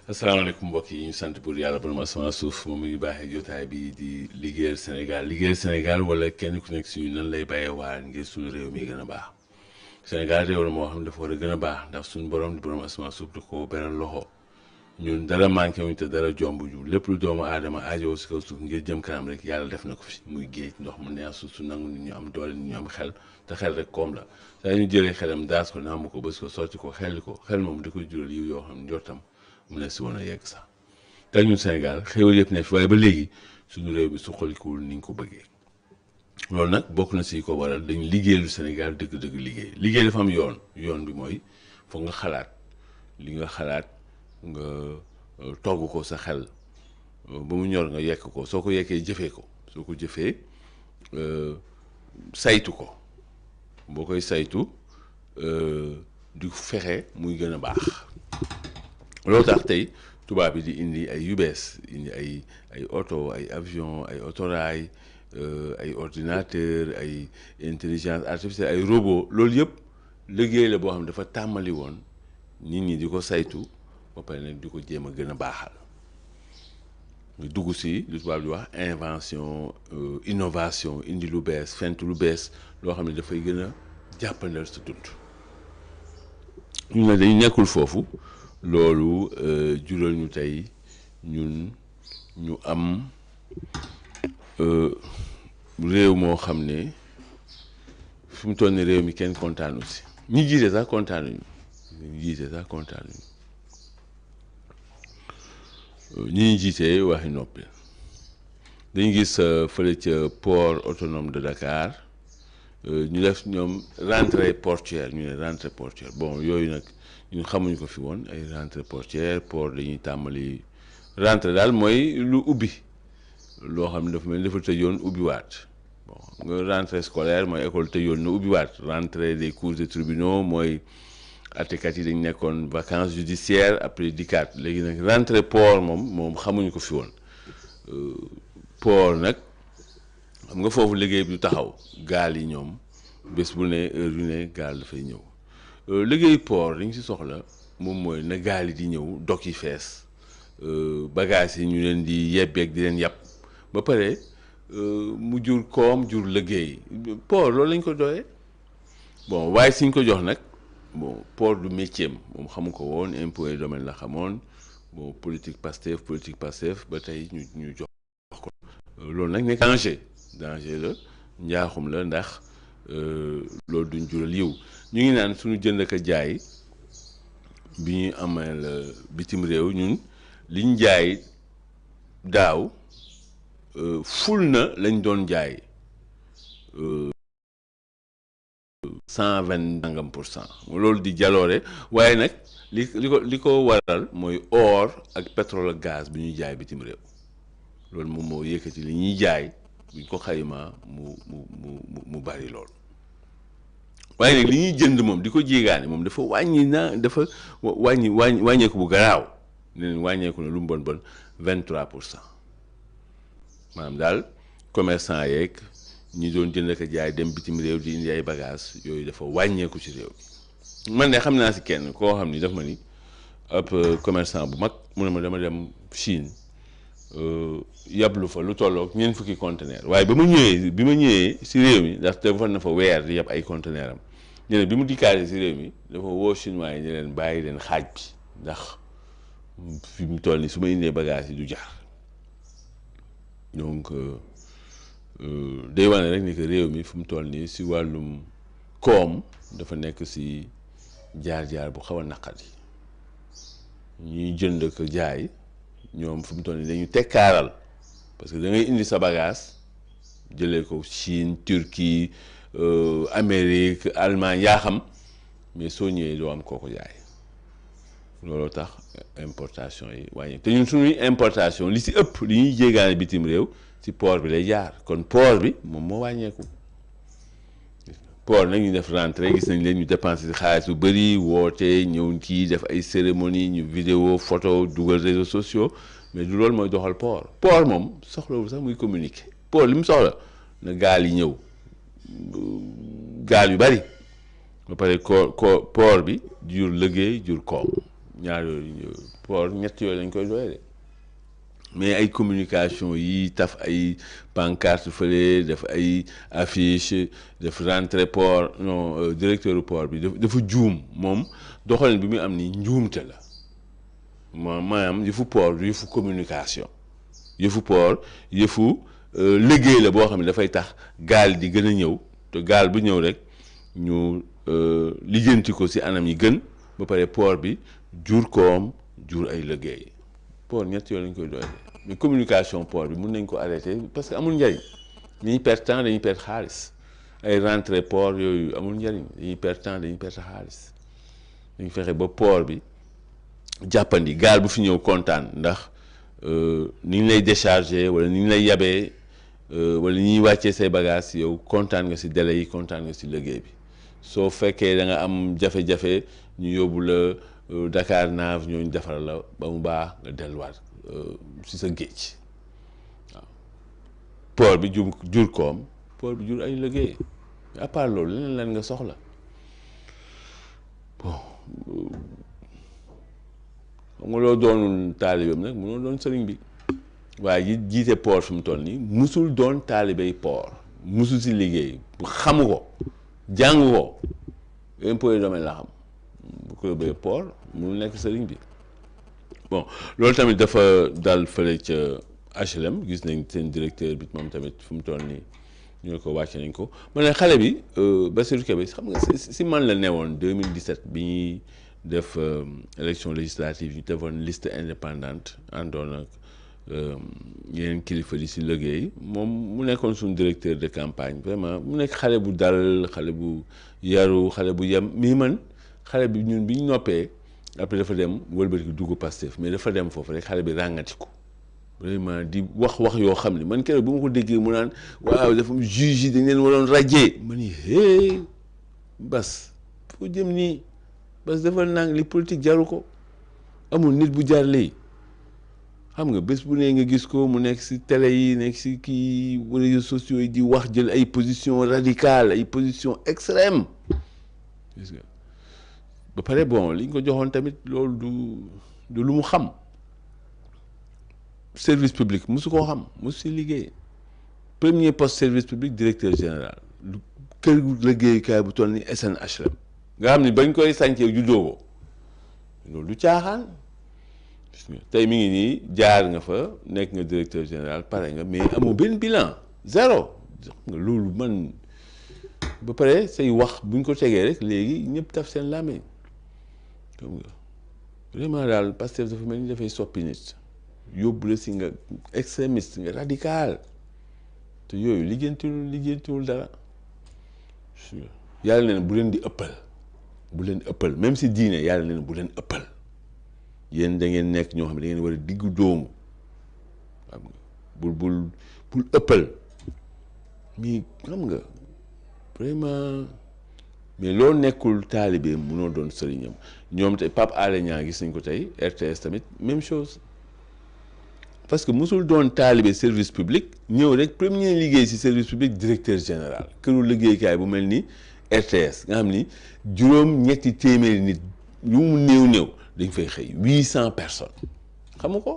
asalaamaaleykum mbokk yi ñu sant pour yàlla borom asamaan suuf moom mi ngi baaxee jotaay bi di liggéeyal Sénégal wala kenn ku nekk suñu nan lay bàyyee waa ngir suñu réew mi gën a baax Sénégal réew la moo xam ne dafa war a gën a baax ndax suñu borom di borom asamaan suuf da ko beral loxo ñun dara manqué wuñ te dara jomb ju lépp lu doomu aadama aajowoo si kaw suuf ngir jëm kanam rek yàlla def na ko fi muy géej ndox mu neex suuf su nangu nit ñu am doole nit ñu am xel te xel rek koom la saa ñu jëlee xelam daas ko naamu ko bës ko sotti ko xel moom da koy jural yiw yoo xam ne njortam mu ne si woon a yegg sax te ñun Sénégal xéwal yëpp ne fi waaye ba léegi suñu réew mi suqalikuwul ni ñu ko bëggee loolu nag bokk na si ko waral dañ liggéeyal Sénégal dëgg-dëgg liggéey dafa am yoon bi mooy foog nga xalaat li nga xalaat nga togg ko sa xel ba mu ñor nga yekk ko soo ko yekkee jëfee ko soo ko jëfee saytu ko boo koy saytu di fexe muy gën a baax loolu tax tey tubaab bi di indi ay yu bees indi ay oto ay avion ay autorail ay ordinateur ay intelligence artificielle ay robot loolu yëpp liggéey la boo xam ne dafa tàmmali woon nit ñi di ko saytu ba pare nag di ko jéem a gën a baaxal nga dugg si lu tubaab di wax invention innovation indi lu bees fent lu bees loo xam ne dafay gën a jàppandal sa dund ñu ne dañu nekkul foofu loolu jural ñu tey ñun ñu am réew moo xam ne fi mu toll ne réew mi kenn kontaanu si ñi jiite sax kontaanuñu ñi jiite waxi noppi dañu gis fële ca port autonome de Dakar ñu def ñoom rentrée portuaire ñu ne rentrée portuaire bon yooyu nag ñun xamuñ ko fi woon ay rentrée portuaire port dañuy tàmbali rentrée daal mooy lu ubbi loo xam ne dafa mel ni dafa tëjoon ubbiwaat bon nga rentrée scolaire mooy école tëjoon na ubbiwaat rentrée des cours de tribunaux mooy àttekat yi dañ nekkoon vacances judiciaires après dikkaat léegi nag rentrée port moom xamuñ ko fi woon port nag xam nga foofu liggéey bi du taxaw gaal yi ñoom bés bu ne heure yu ne gaal dafay ñëw liggéey port li ñu si soxla moom mooy na gaal yi di ñëw dok yi fees bagages yi ñu leen di yebbeeg di leen yàpp ba pare mu jur koom jur liggéey port loolu lañ ko doyee bon waaye siñ ko jox nag bon port du métier moom xamu ko woon impôt et domaine la xamoon bon politique Pastef ba tey ñu jox ko loolu nag nekk danger la njaaxum la ndax loolu duñ jural yiw ñu ngi naan suñu jënd ak jaay bi ñuy amal bitim réew ñun liñ jaay daaw ful na lañ doon jaay 120 nangam %. loolu di jaloore waaye nag li ko waral mooy or ak pétrole ak gaz bi ñuy jaay bitim réew loolu moom moo yëkkati li ñuy jaay buñ ko xaymaa mu bari lool waaye nag li ñuy jënd moom di ko jéegaane moom dafa wàññeeku bu garaaw ne wàññeeku na lu mu bon 23 %. maanaam daal commerçant yeeg ñi doon jënd ak jaay dem bitim réew di indi ay bagages yooyu dafa wàññeeku ci réew mi man de xam naa si kenn koo xam ni daf ma ni ab commerçant bu mag mu ne ma dama dem Chine yablu fa lu tolloog ñeent fukki conteneur waaye bi ma ñëwee si réew mi ndax dafa na fa weer di yab ay conteneur am ñu ne bi mu dikkaatee si réew mi dafa woo chinois yi ne leen bàyyi leen xaaj bi ndax fi mu toll ni su ma indee bagages yi du jaar donc day wane rek ni que réew mi fu mu toll nii si wàllum koom dafa nekk si jaar-jaar bu xaw a naqari ñuy jënd ak jaay ñoom fu mu toll nii dañu tekkaaral parce que da ngay indi sa bagage jëlee ko Chine Turquie Amérique Allemagne yaa xam mais soo ñëwee doo am kooko jaay looloo tax importation yi wàññi te ñun suñuy importation li si ëpp li ñuy jéegaane bitim réew ci port bi lay jaar kon port bi moom moo wàññeeku port nag ñu def rentrée gis nañ leen ñu dépensé xaalis bu bëri woote ñëw kii def ay cérémonie ñu vidéo photo dugal réseaux sociaux mais du loolu mooy doxal port moom soxlawul sax muy communiquer port li mu soxla na gaal yi ñëw gaal yu bëri ba pare port bi jur liggéey jur koom ñaar yooyu port ñett yooyu lañ koy doyee de mais ay communication yi taf ay pancarte fële def ay affiche def rentrée port non directeur port bi dafa juum moom doxalin bi muy am ni njuumte la maanaam yëfu port du yëfu communication yëfu port yëfu liggéey la boo xam ne dafay tax gaal di gën a ñëw te gaal bu ñëw rek ñu lijjanti ko ci anam yi gën ba pare port bi jur koom jur ay liggéey port ñett yooyu lañ koy doy mais communication port bi mun nañ ko arrêter parce que amul njariñ dañuy perdre temps dañuy perdre xaalis ay rentrée port yooyu amul njariñ dañuy perdre temps dañuy perdre xaalis dañuy fexe ba port bi jàppandi gaal bu fi ñëw kontaan ndax ni ñu lay décharger wala ni ñu lay yabee wala ni ñuy wàccee say bagages yow kontaan nga ci délai yi kontaan nga ci liggéey bi soo fekkee da nga am jafe-jafe ñu yóbbu la Dakar Nav ñooñu defar la ba mu baax nga delluwaat ci sa géej waaw port bi jur koom port bi jur ay liggéey à part loolu leneen lan nga soxla bon xam nga loo doonul taalibeem nag mënoo doon sëriñ bi waaye yi jiite port fi mu toll nii musul doon taalibey port musul ci liggéey xamu ko jàng ko impôt et domaine la xam bu ko yóbbee port mënul nekk sëriñ bi bon loolu tamit dafa dal fële ca HLM gis nañ seen directeur bi moom tamit fu mu toll nii ñu ko wàcce nañ ko ma ne xale bi Bassirou Kébé xam nga si man la newoon 2017 bi ñuy def élection législative ñu defoon liste indépendante àndoon ak yeneen kilifa di si liggéey moom mu nekkoon suñu directeur de campagne vraiment mu nekk xale bu dal xale bu yaru xale bu yem mii man xale bi ñun bi ñu noppee après dafa dem wëlbati dugg Pastef mais dafa dem foofu rek xale bi ràngati ko vraiment di wax yoo xam ne man keroog bu ma ko déggee mu naan waaw dafa juge yi dañ leen waroon radier ma ni hé Bas foo jëm nii Bas dafa nang li politique jaru ko amul nit bu jar lii xam nga bés bu ne nga gis ko mu nekk ci télé yi nekk ci kii réseaux sociaux yi di wax jël ay position radicale ay position extrême gis nga ba pare bon li ñu ko joxoon tamit loolu du lu mu xam service public musu koo xam musu si liggéey premier poste service public directeur général lu kër liggéeyukaay bu toll ni SNHLM nga xam ni bañ koy sàncee juddoo ko loolu du caaxaan tey mi ngi nii jaar nga fa nekk nga directeur général pare nga mais amoo benn bilan zéro nga loolu man ba pare say wax buñ ko tegee rek léegi ñëpp taf seen làmmiñ xam nga vraiment daal Pastef dafa mel ni dafay soppi nit yóbbu la si nga extrémiste nga radical te yooyu liggéentiwul dara yàlla neen bu leen di ëppal même si diine yàlla neen bu leen ëppal yéen da ngeen nekk ñoo xam ne da ngeen war a diggu dóomu xam nga bul ëppal mais xam nga vraiment mais loo nekkul taalibe mënoo doon sëriñam ñoom tey Pape Alé Niang gis nañ ko tey RTS tamit même chose parce que musul doon taalibe service public ñëw rek premier liggéey ci service public directeur général këru liggéeykaay bu mel ni RTS nga xam ni juróom-ñetti téeméeri nit yu mu néew dañ fay xëy 800 personnes xamu ko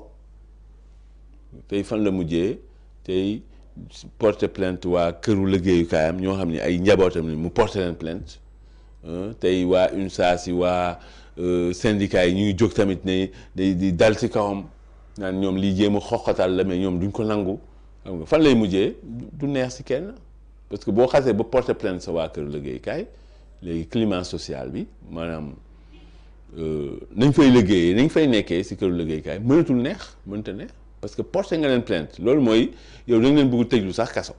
tey fan la mujjee tey porter plainte waa këru liggéeyukaayam ñoo xam ne ay njabootam ni mu porter leen plainte tey waa UNSAS yi waa syndicat yi ñu ngi jóg tamit ne di dal ci kawam naan ñoom lii jéem a xoqatal la mais ñoom duñ ko nangu xam nga fan lay mujjee du neex ci kenn parce que boo xasee ba porter plainte sa waa këru liggéeyukaay léegi climat social bi maanaam nañ fay liggéeyee nañ fay nekkee ci këru liggéeyukaay mënta neex parce que porté nga leen plainte loolu mooy yow da nga leen bëgg tëjlu sax kaso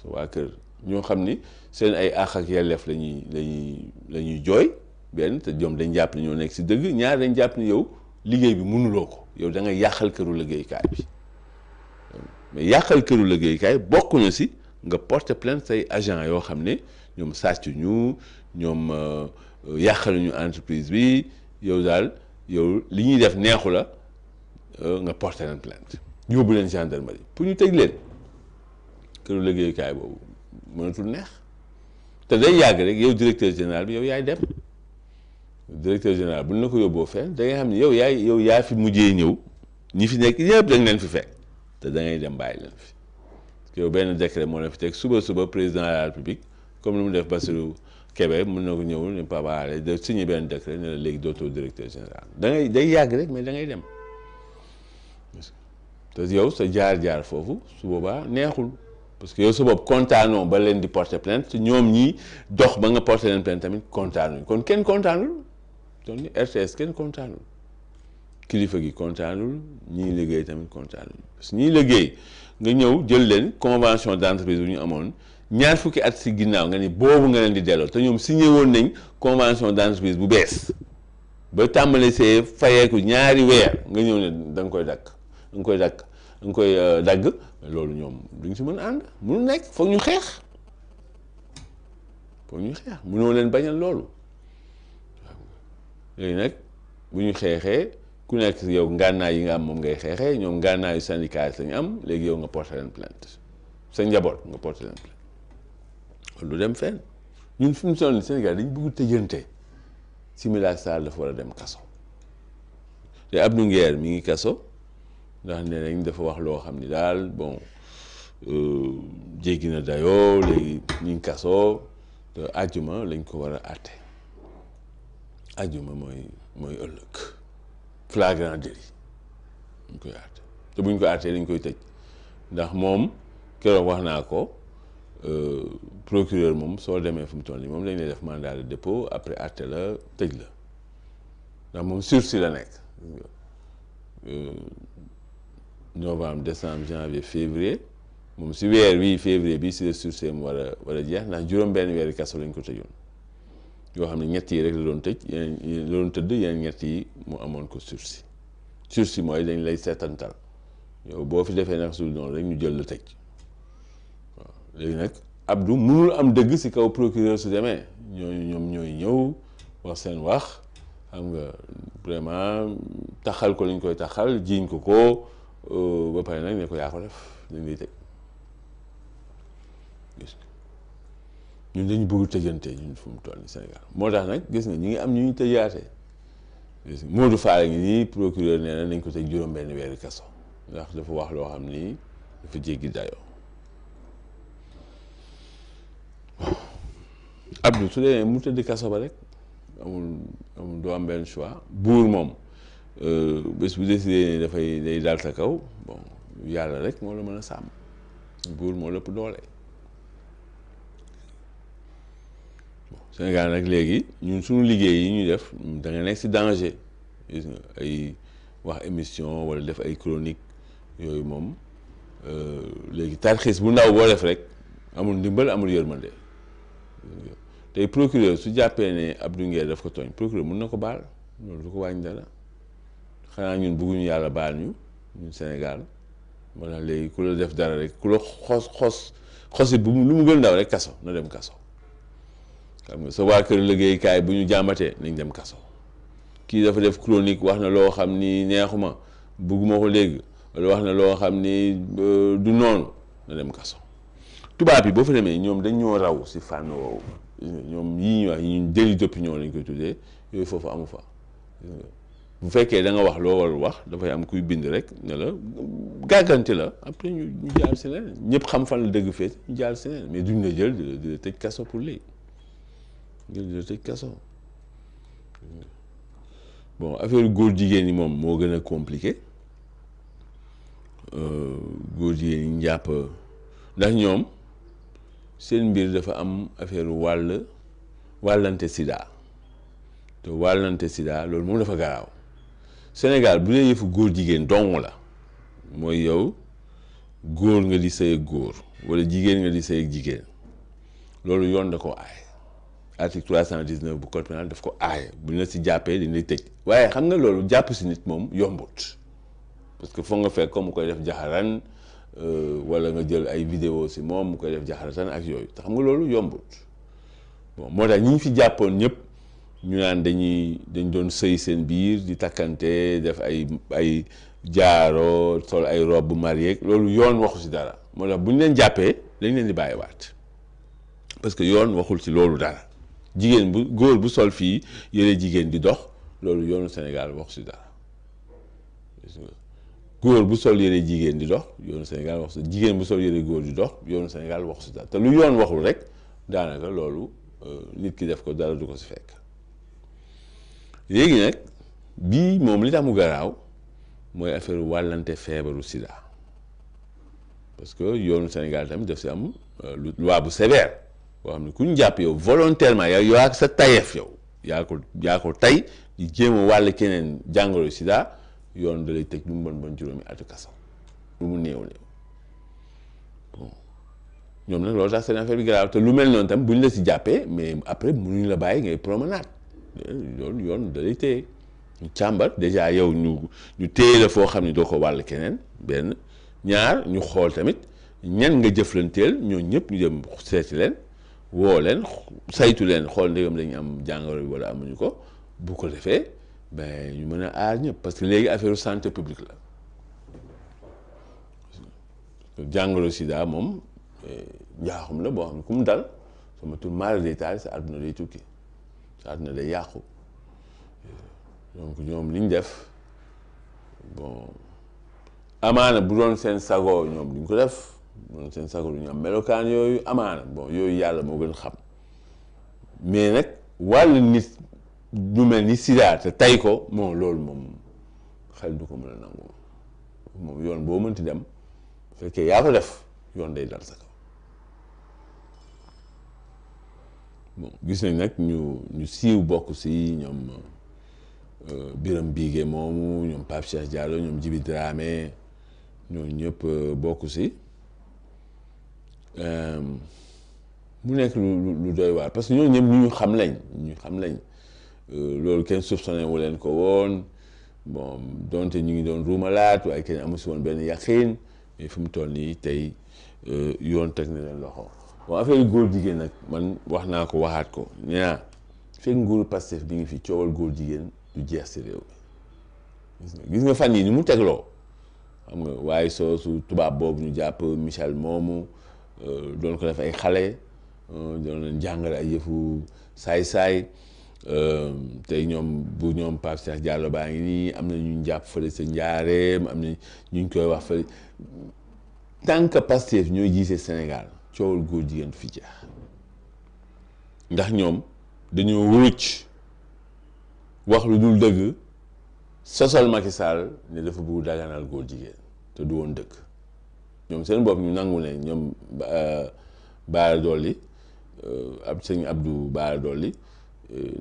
sa waa kër ñoo xam ni seen ay àq ak yelleef la ñuy jooy benn te ñoom dañ jàpp ni ñoo nekk ci dëgg ñaar dañ jàpp ni yow liggéey bi mënuloo ko yow da nga yàqal këru liggéeykaay bi mais yàqal këru liggéeykaay bokk na ci nga porté plainte say agent yoo xam ne ñoom sàcc ñoom yàqaluñu entreprise bi yow daal yow li ñuy def neexu la nga porté leen plainte yóbbu leen gendarmerie pour ñu tëj leen këru liggéeyukaay boobu mënatul neex te day yàgg rek yow directeur général bi yow yaay dem directeur général bu ñu la ko yóbboo fenn da ngay xam ne yow yaa fi mujjee ñëw ñi fi nekk yëpp da nga leen fi fekk te da ngay dem bàyyi leen fi parce que yow benn décret moo la fi teg suba président de la république comme ni mu def Bassirou Kébé mën na ko ñëwul ne Papa Alé de signé benn décret ne la léegi dootoo directeur général day yàgg rek mais da ngay dem te yow sa jaar-jaar foofu su boobaa neexul parce que yow sa bopp kontaanoo ba leen di porter plainte ñoom ñi dox ba nga porter leen plainte tamit kontaanuñ kon kenn kontaanul donc RTS kenn kontaanul kilifa gi kontaanul ñiy liggéey tamit kontaanul parce que ñiy liggéey nga ñëw jël leen convention d'entreprise bu ñu amoon ñaar fukki at si ginnaaw nga ni boobu nga leen di delloo te ñoom signé woon nañ convention d'entreprise bu bees ba tàmbali see fayeeku ñaari weer nga ñëw ne da nga koy dagg loolu ñoom duñ si mën a ànd mënu nekk foog ñu xeex mënoo leen bañal loolu léegi nag bu ñu xeexee ku nekk yow ngànnaay yi nga am moom ngay xeexee ñoom ngànnaayu syndicat lañu am léegi yow nga porté leen plainte sa njaboot nga porté leen plainte loolu du dem fenn ñun fi mu toll nii Sénégal dañ bëgg tëjante Similac Sarr dafa war a dem kaso te Abdou Nguer mi ngi kaso ndax nee nañ dafa wax loo xam ni daal bon jéggi na dayoo léegi ñu ngi kaso te àjjuma lañ ko war a àtte àjjuma mooy ëllëg flagrant délit ñu koy àtte te buñ ko àttee dañ koy tëj ndax moom keroog wax naa ko procureur moom soo demee fu mu toll nii moom lañ lay def mandat de dépôt après àtte la tëj la ndax moom sursis la nekk novembre décembre janvier février moom si weer wii février bi si la sursis mu war a jeex ndax juróom-benn weeri kaso lañ ko tëjoon yoo xam ne ñett yi rek la doon tëj yeneen la doon tëdd yeneen ñett yi mu amoon ko sursis mooy dañ lay seetantal yow boo fi defee nag sul noonu rek ñu jël la tëj waaw léegi nag Abdou mënul am dëgg si kaw procureur su demee ñoom ñooy ñëw wax seen wax xam nga vraiment taxal ko lañ koy taxal jiiñ ko ba pare nag ne ko yaa ko def dañ lay tëj gis nga ñun dañu bëgg tëjante ñun fu mu toll nii Sénégal moo tax nag gis nga ñi ngi am ñu tëjaate gis nga Modou Fall ngi nii procureur nee na nañ ko tëj juróom-benn weeri kaso ndax dafa wax loo xam ni dafa jéggi dayoo Abdou su dee mu tëdd kaso ba rek amul doo am benn choix buur moom bés bu décidé ne day dal sa kaw bon yàlla rek moo la mën a sàmm buur moo lépp doole bon Sénégal nag léegi ñun suñu liggéey yi ñuy def da nga nekk si danger gis nga ay wax émission wala def ay chronique yooyu moom léegi tarxiis bu ndaw boo def rek amul ndimbal amul yërmande tey procureur su jàppee ne Abdou Nguer daf ko tooñ procureur mën na ko baal loolu du ko wàññi dara xanaa ñun bëgguñu yàlla baal ñun Sénégal moo tax léegi ku la def dara rek ku la xosit bu lu mu gën ndaw rek kaso na dem kaso xam nga sa waa kër liggéeykaay bu ñu jàmbatee nañ dem kaso kii dafa def chronique wax na loo xam ni neexuma bëgguma ko dégg wala wax na loo xam ni du noonu na dem kaso tubaab yi boo fa demee ñoom dañ ñoo raw si fànn woowu ñoom yii ñuy wax yi ñun délit d'opinion lañ koy tuddee yooyu foofu amu fa bu fekkee da nga wax loo warul wax dafay am kuy bind rek ne la gàgganti la après ñu jaar si leneen ñëpp xam fan la dëgg féet ñu jaar si leneen mais duñ la jël di la tëj kaso pour léegi di la tëj kaso bon affaire góor jigéen ñi moom moo gën a compliqué góor jigéen ñi njàpp ndax ñoom seen mbir dafa am affaire wàllante sida te wàllante sida loolu moom dafa garaaw Sénégal bu dee yëfu góor jigéen dong la mooy yow góor nga di sëy ak góor wala jigéen nga di sëy ak jigéen loolu yoon da ko aaye article 319 bu code pénal daf ko aaye bu ñu la si jàppee dañ lay tëj waaye xam nga loolu jàpp si nit moom yombut parce que foog nga fekk comme mu koy def jaxaran wala nga jël ay vidéo si moom mu koy def jaxaratan ak yooyu te xam nga loolu yombut bon moo tax ñi ñu fi jàppoon ñëpp ñu naan dañ doon sëy seen biir di takkante def ay jaaro sol ay robe mariée loolu yoon waxu si dara moo tax bu ñu leen jàppee dañ leen di bàyyiwaat parce que yoon waxul si loolu dara jigéen bu góor bu sol fii yére jigéen di dox loolu yoonu Sénégal wax si dara góor bu sol yére jigéen di dox yoonu Sénégal wax si jigéen bu sol yére góor di dox yoonu Sénégal wax si dara te lu yoon waxul rek daanaka loolu nit ki def ko dara du ko si fekk léegi nag bii moom li tax mu garaaw mooy affaire wàllante feebaru sida parce que yoonu Sénégal tamit daf si am loi bu sévère boo xam ne ku ñu jàpp yow volontairement yow ak sa tayeef yow yaa ko tey di jéem a wàll keneen jàngoro sida yoon da lay tëj lu mu bon juróomi atu kaso lu mu néew bon ñoom nag loolu tax seen affaire bi grave te lu mel noonu tam bu ñu la si jàppee mais après mënuñu la bàyyi ngay promenade loolu yoon da lay téye ñu càmbar déjà yow ñu téye la foo xam ne doo ko wàll keneen benn ñaar ñu xool tamit ñan nga jëflanteel ñoo ñëpp ñu dem seeti leen woo leen saytu leen xool ndegam dañu am jàngoro bi wala amuñu ko bu ko defee ben ñu mën a aar ñëpp parce que léegi affaire santé publique la jàngoro sida moom njaaxum la boo xam ne ku mu dal sama tur mara day taal sa àdduna day tukki sa àdduna day yàqu donc ñoom li ñu def bon amaana bu doon seen sago ñoom duñ ko def bu doon seen sago du ñu am melokaan yooyu amaana bon yooyu yàlla moo gën xam mais nag wàllu nit du mel ni sida te tay ko moom loolu moom xel du ko mën a nangu moom yoon boo mënti dem fekkee yaa ko def yoon day dal sa kaw bon gis nañ nag ñu siiw bokk si ñoom Biram Biige moomu ñoom Pape Cheikh Diallo ñoom Djibi Dramé ñooñu ñëpp bokk si mu nekk lu doy waar parce que ñooñu ñëpp ñu xam lañ loolu kenn soupçonné wu leen ko woon bon donte ñu ngi doon ruumalaat waaye kenn amu si woon benn yaqin mais fi mu toll nii tey yoon teg na leen loxo bon affaire góor jigéen nag man wax naa ko waxaat ko ñaa fekk nguuru Pastef bi ngi fi coowal góor jigéen du jeex si réew mi gis nga fan yi ni mu tegloo xam nga waaye soosu tubaab boobu ñu jàpp Michel moomu doon ko def ay xale doon leen jàngale ay yëfu saay-saay tey ñoom bu ñoom Pape Cheikh Diallo baa ngi nii am na ñu jàpp fële sa njaareem am na ñu koy wax fële tant que Pastef ñooy jiite Sénégal coowal góor jigéen fi jeex ndax ñoom dañoo wuruc wax lu dul dëgg sosal Macky Sall ne dafa bëgg daganal góor jigéen te du woon dëgg ñoom seen bopp ñu nangu ne ñoom Bara Dolly ab sëñ Abdou Bara Dolly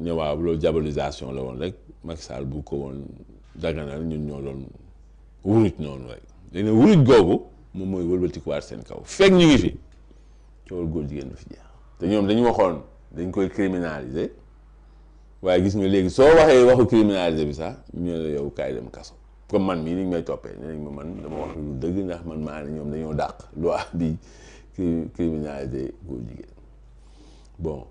ne waaw loolu diabolisation la woon rek Macky Sall bu ko woon daganal ñun ñoo doon wuruc noonu rek léegi nag wuruc googu moom mooy wëlbatikuwaat seen kaw fekk ñu ngi fi coowal góor jigéen du fi jeex te ñoom dañu waxoon dañ koy criminaliser waaye gis nga léegi soo waxee waxu criminaliser bi sax ñu ne la yow kaay dem kaso comme man mii ni ñu may toppee nee nañ ma man dama wax lu dëgg ndax man maa ne ñoom dañoo dàq loi bi criminaliser góor jigéen bon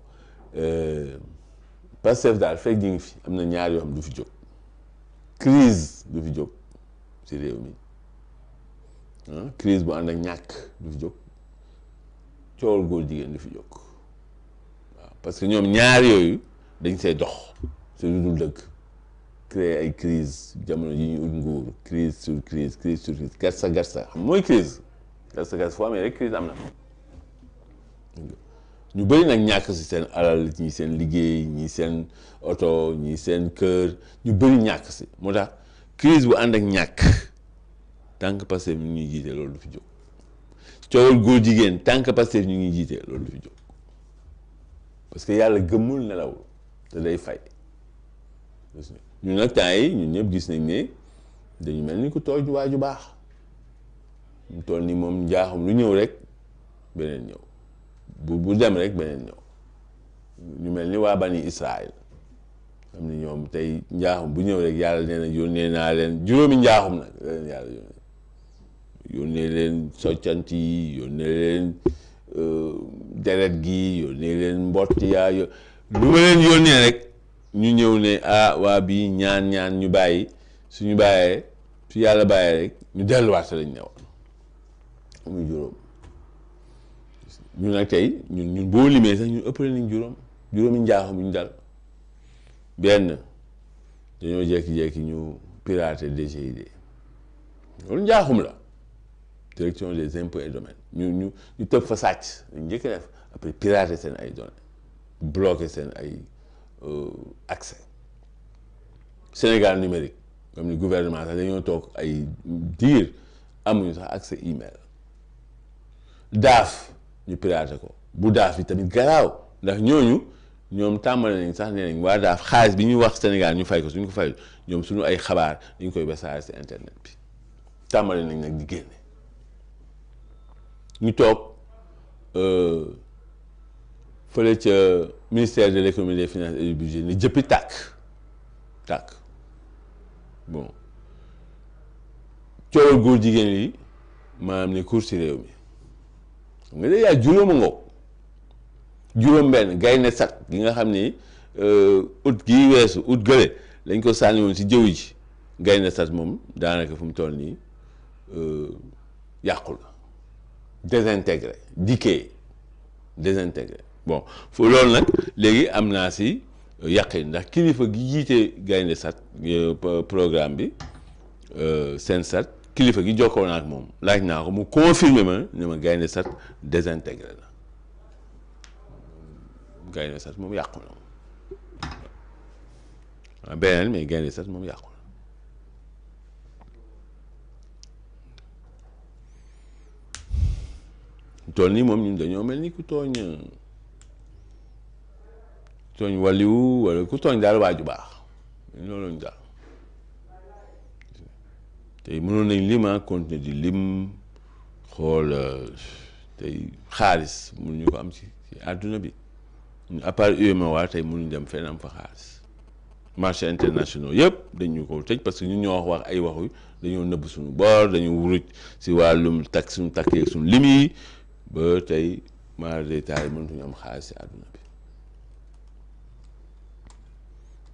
Pastef daal fekk ñu ngi fi am na ñaar yoo xam du fi jóg crise du fi jóg si réew mi crise bu ànd ak ñàkk du fi jóg coowal góor jigéen du fi jóg waaw parce que ñoom ñaar yooyu dañ see dox si lu dul dëgg créer ay crise jamono yi ñu ut nguur crise sur crise garsa xam mooy crise garsa foo amee rek crise am na ñu bëri nag ñàkk si seen alal ñi seen liggéey ñi seen oto ñi seen kër ñu bëri ñàkk si moo tax crise bu ànd ak ñàkk tant que Pastef ñu ngi jiite loolu du fi jóg coowal góor jigéen tant que Pastef ñu ngi jiite loolu du fi jóg parce que yàlla gëmmul nelawul te day fay ñun nag temps yi ñun ñëpp gis nañ ne dañu mel ni ku tooj waaju baax mu toll ni moom njaaxum lu ñëw rek beneen ñëw bu dem rek beneen ñëw ñu mel ni waa bani Israël xam ni ñoom tey njaaxum bu ñëw rek yàlla nee na yónnee naa leen juróomi njaaxum nag leen yàlla yónnee leen soccant yi yónnee leen deret gi yónnee leen mbott yaa lu ma leen yónnee rek ñu ñëw ne waa bii ñaan ñu bàyyi suñu bàyyee su yàlla bàyyee rek ñu delluwaat lañ ne woon muy juróom ñun nag tey ñun boo limee sax ñun ëppale nañ juróom juróomi njaaxum ñu dal benn dañoo jekki-jekki ñu pirater DGID loolu njaaxum la direction des impôts et domaines ñu tëb fa sàcc ñu njëkk def après pirater seen ay données bloquer seen ay accès Sénégal numérique comme ni gouvernement sax dañoo toog ay diir amuñu sax accès email daaf ñu pirater ko bu daaf bi tamit garaaw ndax ñoom tàmbale nañ sax nee nañ waa daaf xaalis bi ñuy wax Sénégal ñu fay ko suñ ko fay ñoom suñu ay xabaar dañ koy basaare si internet bi tàmbale nañ nag di génne ñu toog fële ca ministère de l'économie des finances et du budget ni jëppi tàkk bon coowal góor jigéen yi maanaam ne cour ci réew mi xam nga day yaa juróoma ngoog juróom benn gaynde sat gi nga xam ni ut gii weesu ut gële lañ ko sànni woon si jëw ji gaynde sat moom daanaka fu mu toll nii yàqu la désintégré désintégré bon foo loolu nag léegi am naa si yàqin ndax kilifa gi jiite gaynde sat programme bi seen sat kilifa gi jokkoo naa ak moom laaj naa ko mu confirmer ma ne ma gaynde sat désintégré la gaynde sat moom yàqu na moom beneen mais gaynde sat moom yàqu na tool nii moom ñun dañoo mel ni ku tooñ waliwu wala ku tooñ daal waaju baax loolu lañu daal tey mënoon nañ lim continuer di lim xool tey xaalis mënuñu ko am ci àdduna bi à part UEMOA tey mënuñ dem fenn am fa xaalis marché internationaux yëpp dañu ko tëj parce que ñun ñoo wax ay waxu dañoo nëbb suñu bor dañu wuruj si wàllum takk suñu takkee suñu lim yi ba tey maar de taal mënatuñu am xaalis si àdduna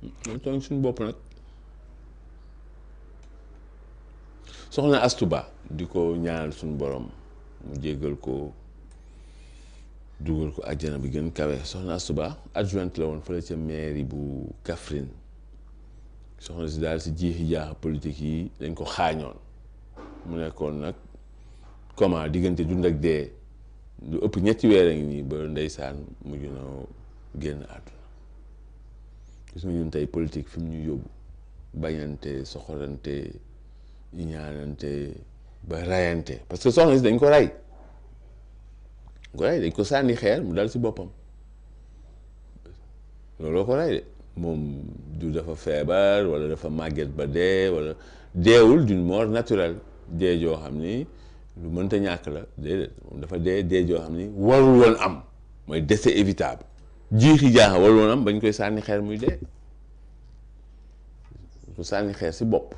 bi ñoo tooñ suñu bopp nag soxna Astou Ba di ko ñaanal suñu borom mu jéggal ko dugal ko àjjana bi gën kawe soxna Astou Ba adjointe la woon fële ca mairie bu Kaffrine soxna si daal si jiixi jaaxa politique yi dañ ko xaañoon mu nekkoon nag comment diggante dund ak dee lu ëpp ñetti weer a ngi nii ba ndeysaan mujj na génn àdduna gis nga ñun tey politique fi mu ñu yóbbu bañante soxorante ñaanante ba rayante parce que soxna si dañ ko rey dañ ko sànni xeer mu dal si boppam looloo ko rey de moom du dafa feebar wala dafa màgget ba dee wala deewul d'une mort naturelle dee joo xam ni lu mënta ñàkk la déedéet moom dafa dee joo xam ni warul woon am mooy décès évitable jiixi jaaxa warul woon am bañ koy sànni xeer muy dee ko sànni xeer si bopp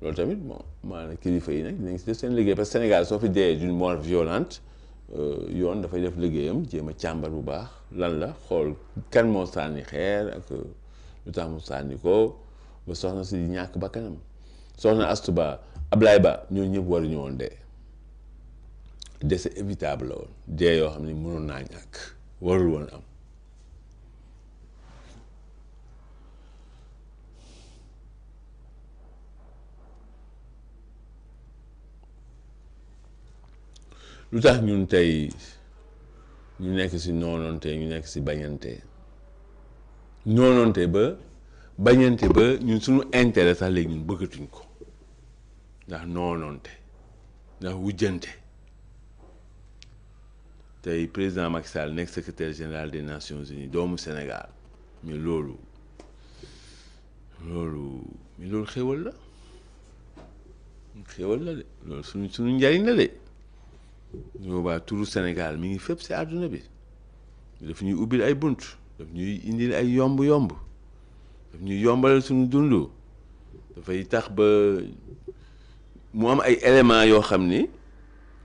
loolu tamit bon maanaam kilifa yi nag dinañ si def seen liggéey parce que Sénégal soo fi dee d'une mort violente yoon dafay def liggéeyam jéem a càmbar bu baax lan la xool kan moo sànni xeer ak lu tax mu sànni ko ba soxna si ñàkk ba kanam soxna Astou Ba Ablaye Ba ñoo ñëpp waruñu woon dee décès évitable la woon dee yoo xam ne mënoon naa ñàkk warul woon am lu tax ñun tey ñu nekk si noononte ñu nekk si bañante noononte ba bañante ba ñun suñu intérêt sax léegi ñun bëggatuñ ko ndax noononte ndax wujjante tey président Macky Sall nekk secrétaire général des Nations Unies doomu Sénégal mais loolu xéwal la de loolu suñu njariñ la de boobaa turu Sénégal mi ngi fépp si àdduna bi daf ñuy ubbil ay bunt daf ñuy indil ay yomb-yomb daf ñuy yombalal suñu dund dafay tax ba mu am ay éléments yoo xam ni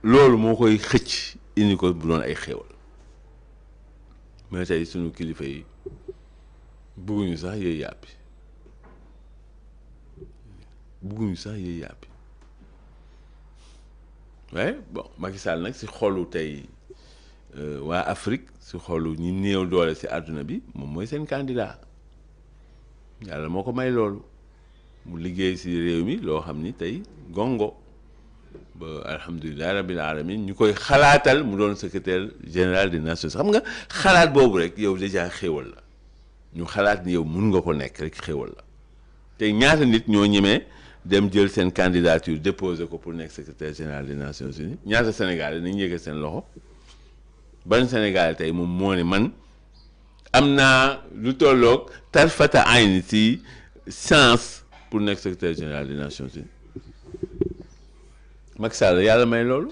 loolu moo koy xëcc indi ko bu doon ay xéwal mais tey suñu kilifa yi bëgguñu sax yooyu yàppi waaye bon Macky Sall nag si xolu tey waa Afrique si xolu ñi néew doole si àdduna bi moom mooy seen candidat yàlla moo ko may loolu mu liggéey si réew mi loo xam ni tey gongo ba alhamdulilah rabbil alamin ñu koy xalaatal mu doon secrétaire général des Nations xam nga xalaat boobu rek yow déjà xéewal la ñu xalaat ni yow mun nga ko nekk rek xéewal la te ñaata nit ñoo ñemee dem jël seen candidature déposer ko pour nekk secrétaire général des Nations Unies ñaata Sénégalais nañ yëgal seen loxo ban Sénégalais tey moom moo ne man am naa lu tolloog tarfata ayn si chance pour nekk secrétaire général des Nations Unies Macky Sall yàlla may loolu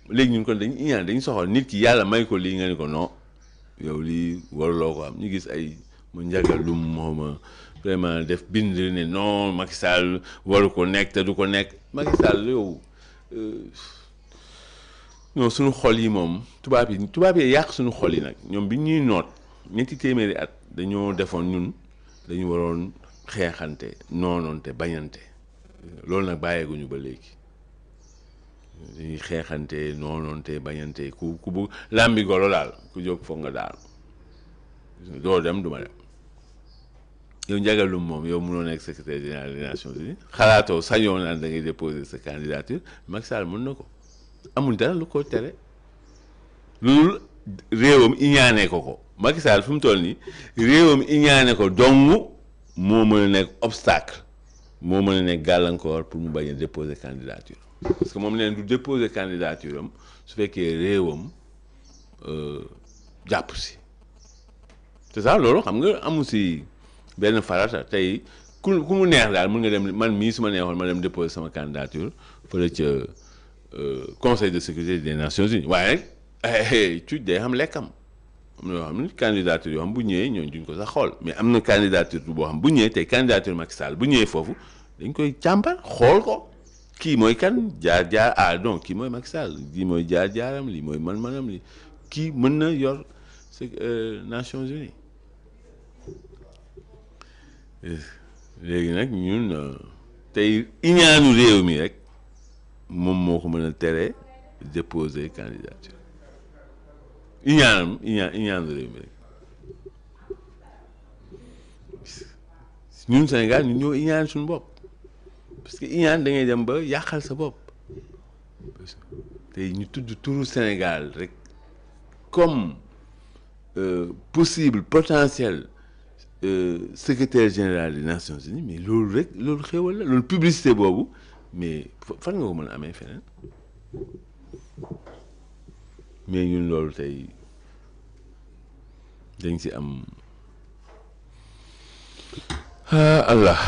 léegi ñun kon dañu iñaan dañu soxal nit ki yàlla may ko lii nga ni ko non yow lii waruloo ko am ñu gis ay mu njagalum mooma vraiment def bind ne non Macky Sall waru ko nekk te du ko nekk Macky Sall yow non suñu xol yi moom tubaab yi yàq suñu xol yi nag ñoom bi ñuy noot ñetti téeméeri at dañoo defoon ñun dañu waroon xeexante noonoonte bañante loolu nag bàyyeeguñu ba léegi dañuy xeexante noonoonte bañante ku bu làmbi golo daal ku jóg foog nga daal doo dem duma dem yow njagalum moom yow mënoo nekk secrétaire général des Nations Unies xalaatoo sañoo naan da ngay déposer sa candidature Macky Sall mën na ko amul dara lu ko tere loolu réewam iñaane ko Macky Sall fu mu toll nii réewam iñaane ko dong moo mën a nekk obstacle moo mën a nekk gàllankoor pour mu bañ a déposer candidature parce que moom leen du déposer candidature am su fekkee réewam jàpp si c'est ça loolu xam nga amu si benn farata tey ku mu neex daal mën nga dem man mii su ma neexoon ma dem déposer sama candidature fële ca conseil de sécurité des Nations Unies waaye rek tuuti day xam lekkam am na yoo xam ne candidature yoo xam bu ñëwee ñooñu duñ ko sax xool mais am na candidature boo xam bu ñëwee tey candidature Macky Sall bu ñëwee foofu dañ koy càmbar xool ko kii mooy kan jaar donc kii mooy Macky Sall lii mooy jaar-jaaram lii mooy man-manam li kii mën na yor Nations Unies léegi nag ñun tey iñaanu réew mi rek moom moo ko mën a tere déposer candidature iñaanu réew mi rek ñun Sénégal ñun ñoo iñaan suñu bopp parce que iñaan da ngay dem ba yàqal sa bopp tey ñu tudd turu Sénégal rek comme possible potentiel secrétaire général des Nations Unies mais loolu rek loolu xéwal la loolu publicité boobu mais fan nga ko mën a amee feneen mais ñun loolu tey dañ si am Allah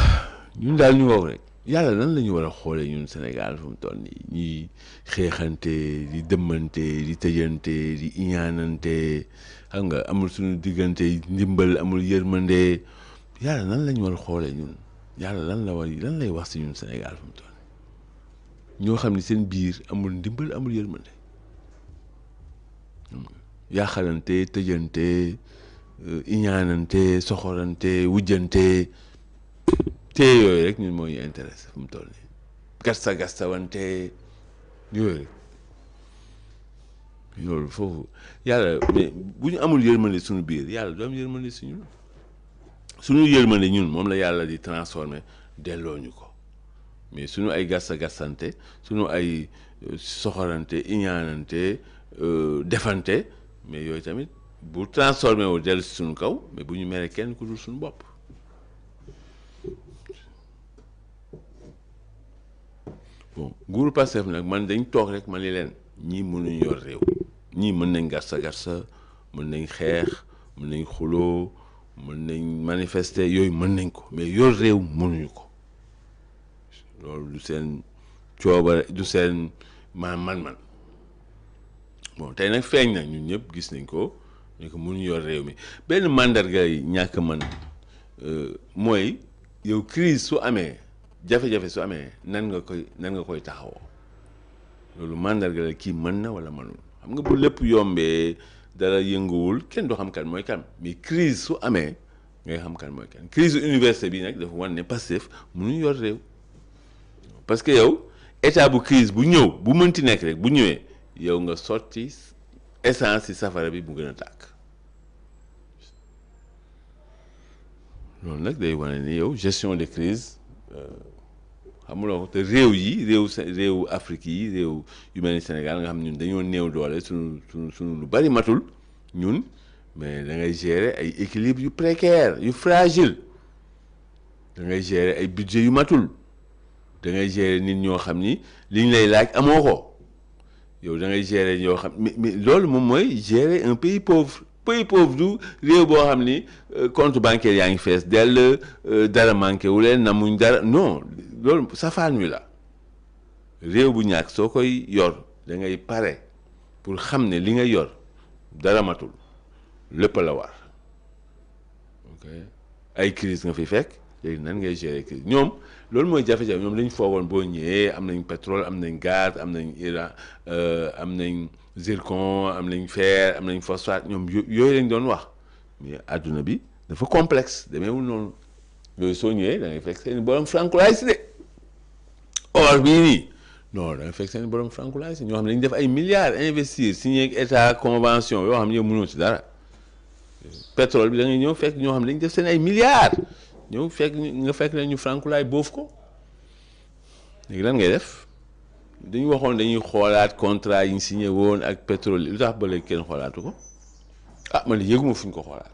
ñun daal ñu wow rek yàlla lan la ñu war a xoolee ñun Sénégal fu mu toll nii ñuy xeexante di dëmmante di tëjante di iñaanante xam nga amul suñu diggante ndimbal amul yërmande yàlla lan la ñu war a xoolee ñun yàlla lan lay wax si ñun Sénégal fu mu toll ñoo xam ne seen biir amul ndimbal amul yërmande yaaxalante tëjante iñaanante soxorante wujjante te yooyu rek ñun moo ñu intéressé fu mu toll nii gasta wante yooyu rek loolu foofu yàlla mais bu ñu amul yërmande suñu biir yàlla du am yërmande si ñun suñu yërmande ñun moom la yàlla di transformé delloo ñu ko mais suñu ay gastante suñu ay soxorante iñaanante defante mais yooyu tamit bu transformé wu dellu si suñu kaw mais bu ñu mere kenn ku dul suñu bopp bon nguuru Pastef nag man dañ toog rek man li leen ñii mënuñ yor réew ñii mën nañ garsa mën nañ xeex mën nañ xuloo mën nañ manifester yooyu mën nañ ko mais yor réew mënuñu ko loolu du seen coobare du seen man bon tey nag feeñ na ñun ñëpp gis nañ ko ñu ko mënuñu yor réew mi benn mandarga yi ñàkk man mooy yow crise su amee jafe-jafe su amee nan nga koy taxawoo loolu mandarga la kii mën na wala mënul xam nga bu lépp yombee dara yënguwul kenn du xam kan mooy kan mais crise su amee ngay xam kan mooy kan crise université bi nag dafa wan ne Pastef mënuñu yor réew parce que yow état bu crise bu ñëw bu mënti nekk rek bu ñëwee yow nga sotti essence ci safara bi mu gën a tàkk loolu nag day wane ni yow gestion de crise xamuloo ko te réewu Afrique yi réew yu mel ni Sénégal nga xam ñun dañoo néew doole suñu lu bari matul ñun mais da ngay gérer ay équilibre yu précaire yu fragile da ngay gérer ay budget yu matul da ngay gérer nit ñoo xam ni liñ lay laaj amoo ko yow da ngay gérer ñoo xam mais loolu moom mooy gérer un pays pauvre du réew boo xam ni compte bancaire yaa ngi fees dell dara manqué wu leen namuñ dara non loolu safaan wi la réew bu ñàkk soo koy yor da ngay pare pour xam ne li nga yor dara matul lépp la war ok ay crise nga fi fekk léegi nan ngay gérer crise ñoom loolu mooy jafe-jafe ñoom lañ foogoon boo ñëwee am nañ pétrole am nañ gaz am nañ Iran am nañ zircon am nañ fer am nañ phosphate ñoom yooyu lañ doon wax mais adduna bi dafa complexe demeewul noonu yooyu soo ñëwee da ngay fekk seen borom frankulaay si de or bii nii non da ngay fekk seen borom frankulaay si ñoo xam ne dañu def ay milliards investir signé ak état convention yoo xam ne yow mënoo ci dara pétrole bi da ngay ñëw fekk ñoo xam ne dañu def seen ay milliards ñëw fekk nga fekk ne ñu frankulaay boof ko léegi lan ngay def dañu waxoon dañuy xoolaat contrat yi ñu signé woon ak pétrole lu tax ba léegi kenn xoolaatu ko ah man yëguma fu ñu ko xoolaat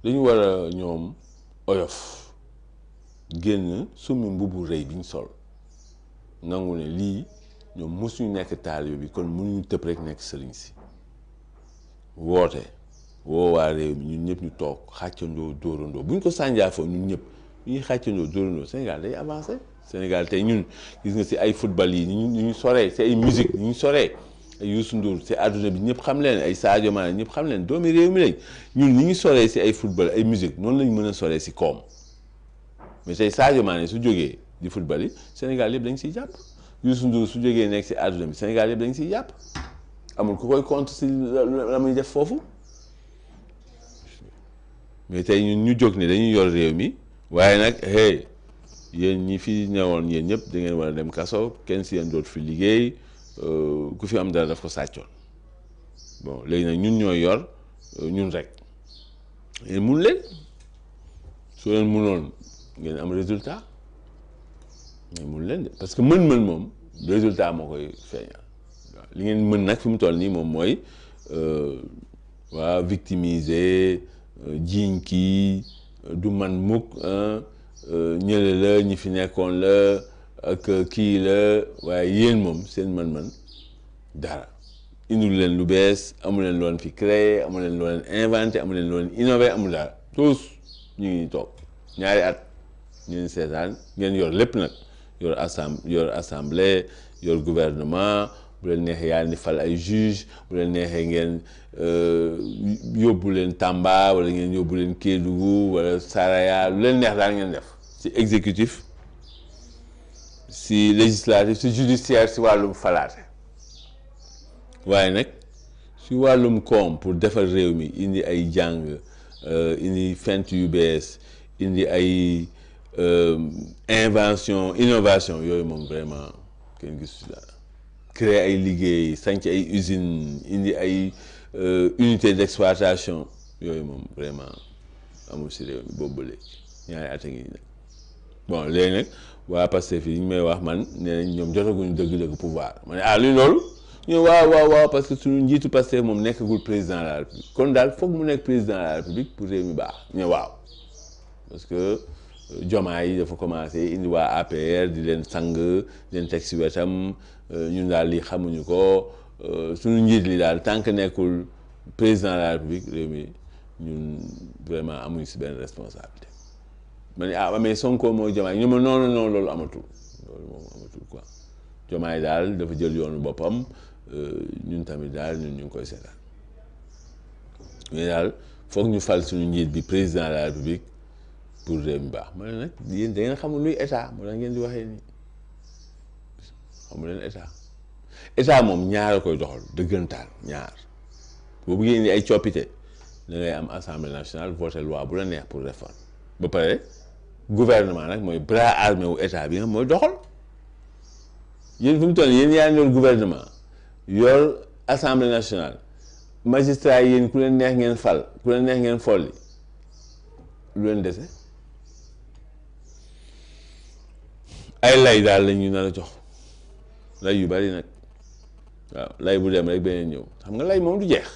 dañu war a ñoom oyof génn summi mbubu rëy bi ñu sol nangu ne lii ñoom mosuñu nekk taalibe bi kon mënuñu tëb rek nekk sëriñ si woote woo waa réew mi ñun ñëpp ñu toog xàccandoo dóorandoo bu ñu ko sànjaafoo ñun ñëpp ñuy xàccandoo dóorandoo Sénégal day avancé Sénégal tey ñun gis nga si ay football yi ñu soree si ay musique ñu soree ay Youssou Ndour si àdduna bi ñëpp xam leen ay Sadio Mané ñëpp xam leen doomi réew mi lañ ñun ni ñu soree si ay football ay musique noonu lañ mën a soree si koom mais tey Sadio Mané su jógee di football yi Sénégal yëpp dañ siy jàpp Youssou Ndour su jógee nekk si àdduna bi Sénégal yëpp dañ siy jàpp amul ku koy compte si la muy def foofu mais tey ñun ñu jóg ne dañuy yor réew mi waaye nag hey yéen ñi fi newoon yéen ñëpp da ngeen war a dem kaso kenn si yéen dootu fi liggéey ku fi am dara daf ko sàccoon bon léegi nag ñun ñooy yor ñun rek yéen mun leen soo leen munoon ngeen am résultat ngeen mun leen de parce que mën-mën moom résultat moo koy feeñal waaw li ngeen mën nag fi mu toll nii moom mooy waa victimiser jiiñ kii du man mukk ñële la ñi fi nekkoon la ak kii la waaye yéen moom seen man-man dara indul leen lu bees amu leen loon fi créé amu leen loo leen inventé amu leen loo leen innové amul dara tous ñu ngi toog ñaari at ngeen seetaan ngeen yor lépp nag yor assemblée yor gouvernement bu leen neexee yaa ni fal ay juge bu leen neexee ngeen yóbbu leen Tamba wala ngeen yóbbu leen Kédougou wala Saraya lu leen neex daal ngeen def ci exécutif ci législatif ci judiciaire ci wàllum falaate waaye nag ci wàllum koom pour defar réew mi indi ay jàng indi fent yu bees indi ay invention innovation yooyu moom vraiment kenn gisu dara créer ay liggéey sanc ay usines indi ay unité d'exploitation yooyu moom vraiment amul ci réew mi boobu ba léegi ñaari at a ngi nag bon léegi nag waa Pastef yi ñu may wax man nee nañ ñoom jotaguñu dëgg-dëgg pouvoir ma ne luy loolu ñu waaw parce que suñu njiitu Pastef moom nekkagul président de la République kon daal foog mu nekk président de la République pour réew mi baax ñu waaw parce que Diomaye yi dafa commencé indi waa APR di leen sang di leen teg ci wetam ñun daal lii xamuñu ko suñu njiit li daal tant que nekkul président de la République réew mi ñun vraiment amuñu ci benn responsabilité ma ne mais Sonko mooy Diomaye ñu ma non loolu amatul loolu moom amatul quoi Diomaye daal dafa jël yoonu boppam ñun tamit daal ñun ñu ngi koy seetaan mais daal foog ñu fal suñu njiit bi président de la République pour réew mi baax ma ne nag yéen da ngeen xamul luy état moo tax ngeen di waxee nii xamu leen état moom ñaar a koy doxal dëggantaan ñaar boo bëggee indi ay coppite da ngay am assemblée nationale voté loi bu la neex pour réforme ba pare gouvernement nag mooy bras armé wu état bi nga mooy doxal yéen fi mu toll yéen yaa ngi doon gouvernement yor assemblée nationale magistrat yi yéen ku leen neex ngeen fal ku leen neex ngeen folli lu leen dese ay lay daal la ñu nar a jox lay yu bari nag waaw lay bu dem rek beneen ñëw xam nga lay moom du jeex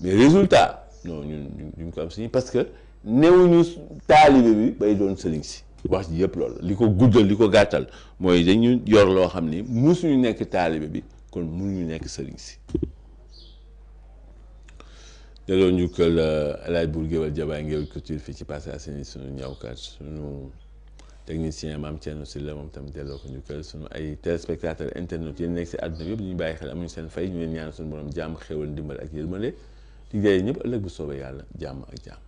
mais résultat non ñun ko am si parce que newuñu taalibe bi bay doon sëriñ si wax ji yëpp loolu li ko guddal li ko gàttal mooy dañu yor loo xam ni musuñu nekk taalibe bi kon mënuñu nekk sëriñ si delloo njukkal El Hadj Bour Guéweul Jabaay Ngéwél Couture fii ci Parcelles Assainies sunu ñawkat sunu technicien Mame Thierno Sylla moom tam delloo ko njukkal sunu ay téléspectateurs internet yéen nekk si àdduna bi yëpp ñu bàyyi xel amuñu seen fay ñu leen ñaan suñu borom jàmm xéwal ndimbal ak yërmande di jaay ñëpp ëllëg bu soobee yàlla jàmm ak jàmm.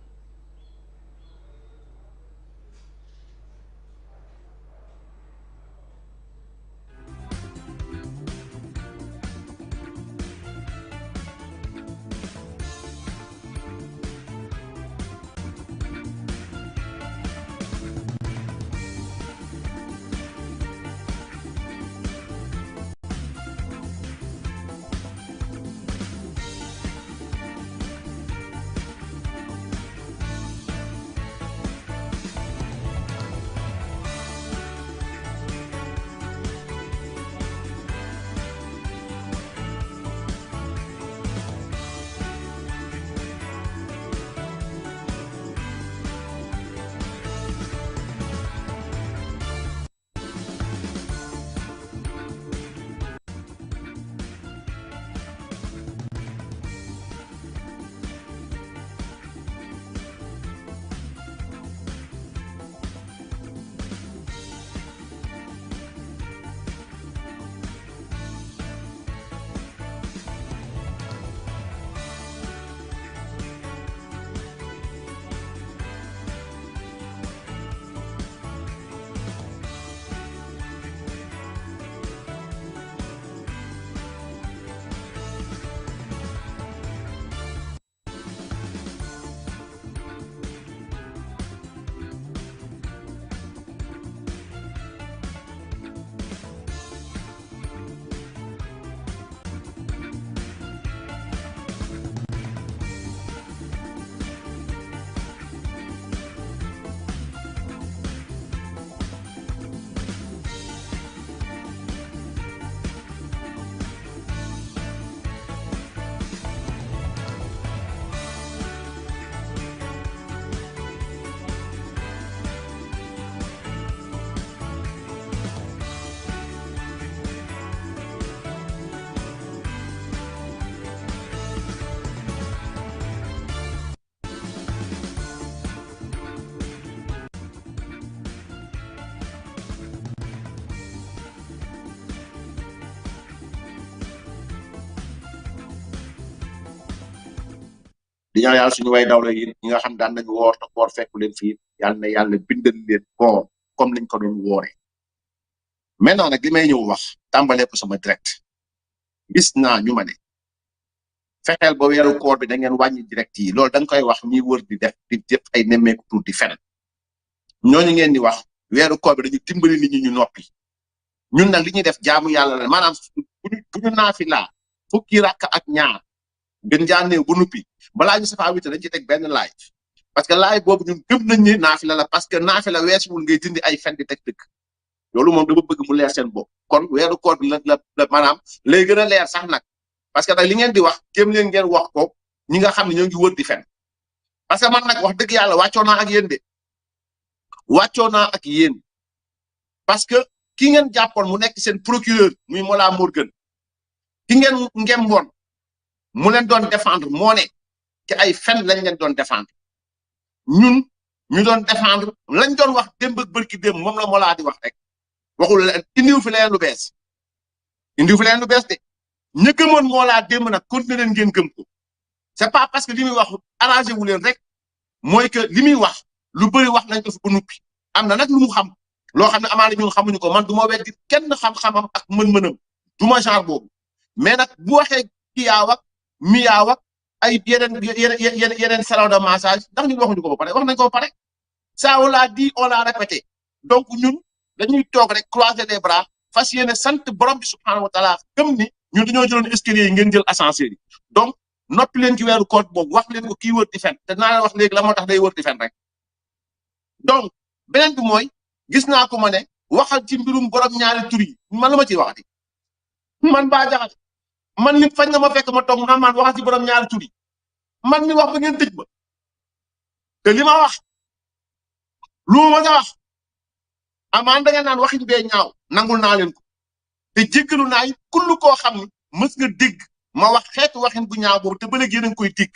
di ñaan yàlla suñu way dawla yi ñi nga xam daan nañu woor te koor fekku leen fii yàlla na yàlla bindal leen koor comme lañ ko doon woore maintenant nag li may ñëw wax tàmbalee ko sama direct gis naa ñu ma ne fexeel ba weeru koor bi da ngeen wàññi direct yi loolu da nga koy wax ñi wër di def ay nemmeeku tuur di feneen ñooñu ngeen di wax weeru koor bi dañu dimbali nit ñi ñu noppi ñun nag li ñuy def jaamu yàlla la maanaam bu ñu naafilaa fukki rakk ak ñaar gën jaanee bu nuppi balaa ñu safaa wite dañ ci teg benn live parce que live boobu ñun gëm nañ ni naafila la parce que naafila weesuwul ngay dindi ay fen di teg dëkk loolu moom dama bëgg mu leer seen bopp kon weeru koor bi la maanaam lay gën a leer sax nag parce que nag li ngeen di wax jéem leen ngeen wax ko ñi nga xam ne ñoo ngi wër di fen parce que man nag wax dëgg yàlla wàccoo naa ak yéen de wàccoo naa ak yéen parce que ki ngeen jàppoon mu nekk seen procureur muy Mollah Morgun ki ngeen woon mu leen doon défendre moo ne ci ay fen lañ leen doon défendre ñun ñu doon défendre lañ doon wax démb ak bërki démb moom la Mollah di wax rek waxul leen indiw fi leen lu bees de ña gëmoon Mollah démb nag continuer leen ngeen gëm ko c'est pas parce que li muy wax arrangé wu leen rek mooy que li muy wax lu bëri wax nañ ko fi ba nuppi am na nag lu mu xam loo xam ne amaana ñun xamuñu ko man du ma weddi kenn xam-xamam ak mën-mënam du ma genre boobu mais nag bu waxee kiyaaw ak miyaaw ak ay yeneen salon de massage ndax ñun waxuñu ko ba pare wax nañ ko ba pare ça on l'a dit on l'a répété donc ñun dañuy toog rek croiser les bras fas yéene sant borom bi subhanahu wa taala gëm ni ñun dañoo jëloon escalier yi ngeen jël ascenseur yi donc noppi leen ci weeru koor boobu wax leen ko kii wër di fen te naa leen wax léegi la moo tax day wër di fen rek donc beneen bi mooy gis naa ko ma ne waxal ci mbirum borom ñaari tur yi man la ma ciy waxati man Bah Diakhaté man nit fañ na ma fekk ma toog naa man waxal ci borom ñaari tur yi man mi wax ba ngeen tëj ba te li ma wax lu ma mën a wax amaan da nga naan waxin bee ñaaw nangul naa leen ko te jéggalu naa it kullu koo xam ni mës nga dégg ma wax xeetu waxin bu ñaaw boobu te ba léegi yéen a ngi koy dégg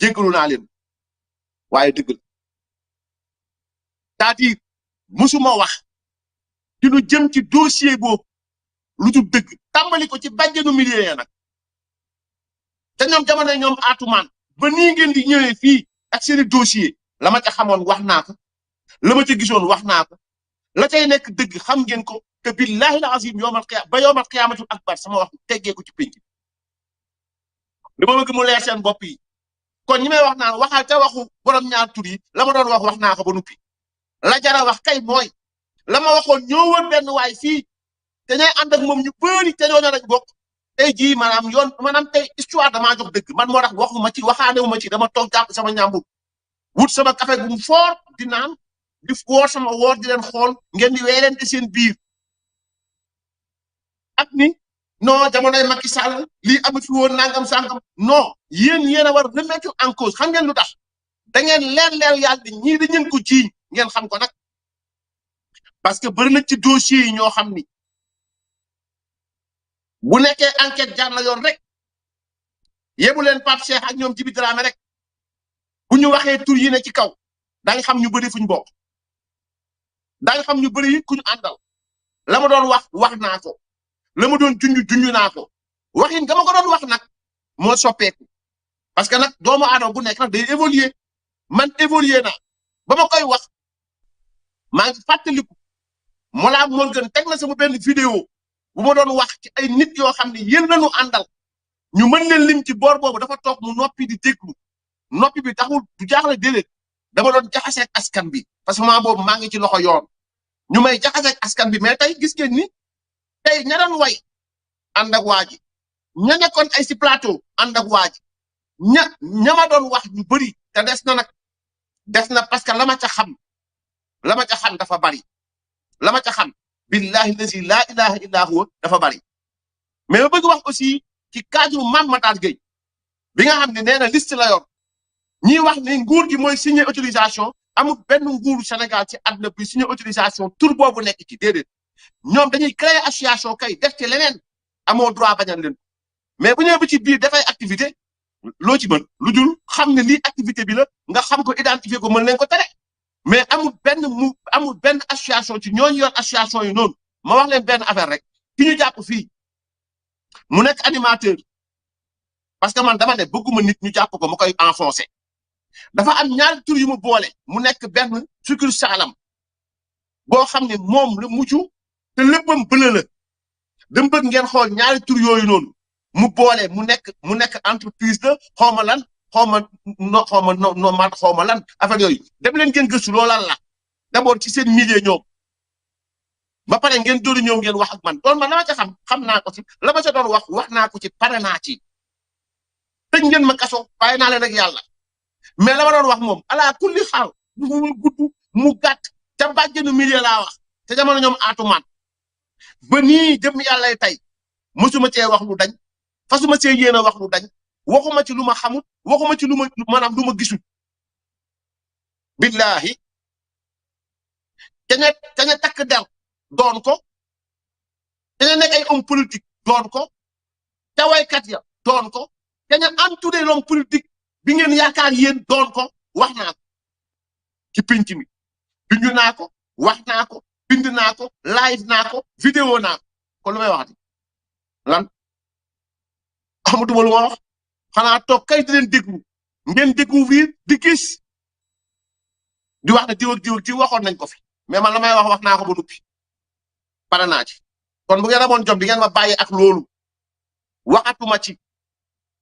jéggalu naa leen waaye dëgg la c'est-à-dire musuma wax ci lu jëm ci dossier boobu lu dul dëgg tàmbali ko ci bàjjenu milieu ya nag te ñoom jamono ñoom aatumaan ba nii ngeen di ñëwee fii ak seeni dossier la ma ca xamoon wax naa ko la ma ca gisoon wax naa ko la cay nekk dëgg xam ngeen ko te billahi la azim yowmal qiyaamatul akbar sama wax teggee ko ci pénc dama bëgg mu leer seen bopp yi kon ñi may wax naan waxal ca waxu borom ñaar tur yi la ma doon wax naa ko ba nuppi la jara wax kay mooy la ma waxoon ñoo wër benn waay fii te ñooy ànd ak moom ñu bëri te ñoo lañ bokk tey jii maanaam tey histoire damaa jox dëgg man moo tax waxuma ci waxaanewuma ci dama toog jàpp sama ñàmbur wut sama café bu mu foor di naan di woor sama woor di leen xool ngeen di weerente seen biir ak ni non jamonoy Macky Sall lii amu fi woon nangam sangam non yéen a war remettre en cause xam ngeen lu tax da ngeen leer yàlla di ñii dañ leen ko jiiñ ngeen xam ko nag parce que bëri na ci dossiers yi ñoo xam ni bu nekkee enquête jaar la yoon rek yebu leen Pape Cheikh ak ñoom Djibi Dramé rek bu ñu waxee tur yi ne ci kaw daañu xam ñu bëri fu ñu bokk daañu xam ñu bëri ku ñu àndal la ma doon wax naa ko la ma doon junj naa ko waxin nga ma ko doon wax nag moo soppeeku parce que nag doomu aadama bu nekk nag day évoluer man évoluer naa ba ma koy wax maa ngi fàttaliku Mollah Morgun teg na sama benn vidéo bu ma doon wax ci ay nit yoo xam ne yéen lañu àndal ñu mën leen lim ci boor boobu dafa toog mu noppi di déglu noppi bi taxul du jaaxle déedéet dama doon jaxaseeg askan bi parce que maa boobu maa ngi ci loxo yoon ñu may jaxaseeg askan bi mais tey gis ngeen ni tey ña doon way ànd ak waa ji ña nekkoon ay si plateau ànd ak waa ji ña ma doon wax ñu bëri te des na parce que la ma ca xam dafa bari la ma ca xam billahi lazi la ilaha illa huwa dafa bari mais ma bëgg wax aussi ci cadre Mame Matar Gueye bi nga xam ne nee na liste la yor ñiy wax ne nguur gi mooy signé autorisation amul benn nguuru Sénégal ci àdduna bi signé autorisation tur boobu nekk ci déedéet ñoom dañuy créer association kay def ci leneen amoo droit bañal leen mais bu ñëwee ba ci biir dafay activité loo ci mën lu dul xam ne lii activité bi la nga xam ko identifier ko mën leen ko tere mais amul benn association ci ñooñu yor association yi noonu ma wax leen benn affaire rek ki ñu jàpp fii mu nekk animateur parce que man dama ne bëgguma nit ñu jàpp ko ma koy enfoncé dafa am ñaari tur yu mu boole mu nekk benn succursale boo xam ne moom la mujj te léppam bële la dama bëgg ngeen xool ñaari tur yooyu noonu mu boole mu nekk entreprise la xawma lan xawma lan affaire yooyu dem leen ngeen gëstu loolu lan la d'abord ci seen milieu ñoom ba pare ngeen doon ñëw ngeen wax ak man doon man la ma ca xam naa ko ci la ma ca doon wax naa ko ci pare naa ci tëj ngeen ma kaso bàyyi naa leen ak yàlla mais la ma doon wax moom ala kulli xaal mu gudd mu gàtt ca bàjjenu milieu laa wax te jamono ñoom aatumaan ba nii jëm yàlla tey mosuma cee wax lu dañ fasuma cee yéen a wax lu dañ waxuma ci lu ma xamut waxuma ci lu ma maanaam lu ma gisul billahi kaña takk der doon ko kaña nekk ay homme politique doon ko ca waykat ya doon ko kaña entouré l'homme politique bi ngeen yaakaar yéen doon ko wax naa ko ci pénc mi bindu naa ko wax naa ko bind naa ko live naa ko vidéo naa ko kon lu may waxati lan xamatuma lu ma wax xanaa toog kay di leen déglu ngeen découvrir di gis di wax ne diw ak diw waxoon nañ ko fi mais man la may wax naa ko ba nuppi pare naa ci kon bu ngeen amoon jom di ngeen ma bàyyi ak loolu waxatuma ci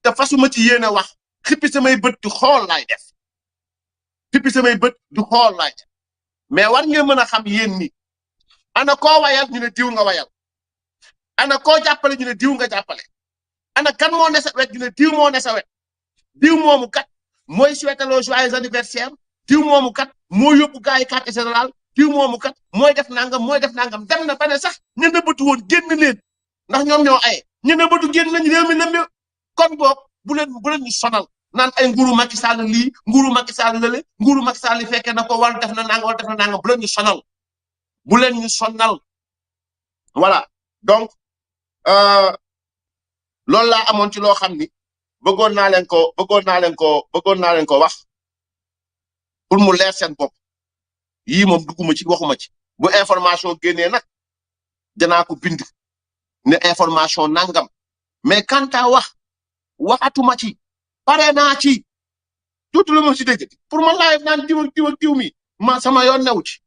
te fasuma ci yéen a wax xippi samay bët di xool laay def xippi samay bët di xool laay def mais war ngeen mën a xam yéen ni ana koo wayal ñu ne diw nga wayal ana koo jàppale ñu ne diw nga jàppale ana kan moo ne sa wet ñu ne diw moo ne sa wet diw moomu kat mooy souhaiteloo joyeux anniversaire diw moomu kat moo yóbbu gars yi quartier général diw moomu kat mooy def nangam dem na ba ne sax ñu nëbbatu woon génn leen ndax ñoom ñoo aye ñu nëbbatu génn nañ réew mi nëmbe kon boog bu leen ñu sonal naan ay nguuru Macky Sall lii nguuru Macky Sall lële nguuru Macky Sall li fekkee na ko wala def na nangam bu leen ñu sonal bu leen ñu sonal voilà donc loolu laa amoon ci loo xam ni bëggoon naa leen ko wax pour mu leer seen bopp yii moom dugguma ci waxuma ci bu information génnee nag danaa ko bind ne information nangam mais quant à waxatuma ci pare naa ci tuuti lu ma si dégg pour ma live naan diw mi ma sama yoon new ci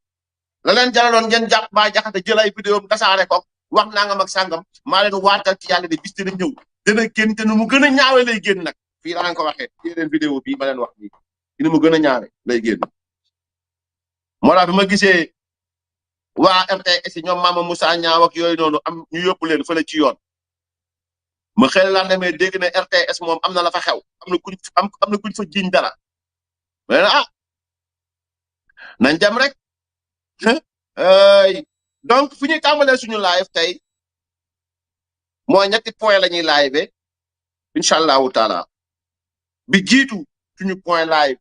la leen jaraloon ngeen jàpp Bah Diakhaté jël ay vidéo tasaare ko wax nangam ak sangam maa leen waatal ci yàlla de bis dina ñëw dana génn te nu mu gën a ñaawe lay génn nag fii laa ko waxee yeneen vidéo bii ma leen wax nii ni mu gën a ñaawe lay génn moo tax bi ma gisee waa RTS ñoom Mama Moussa ñaaw ak yooyu noonu am ñu yóbbu leen fële ci yoon ma xel laa demee dégg ne RTS moom am na la fa xew am na kuñ fa jiiñ dara mais nañ dem rek donc fi ñuy tàmbalee suñu live tey mooy ñetti point la ñuy live incha allahu taala bi jiitu suñu point live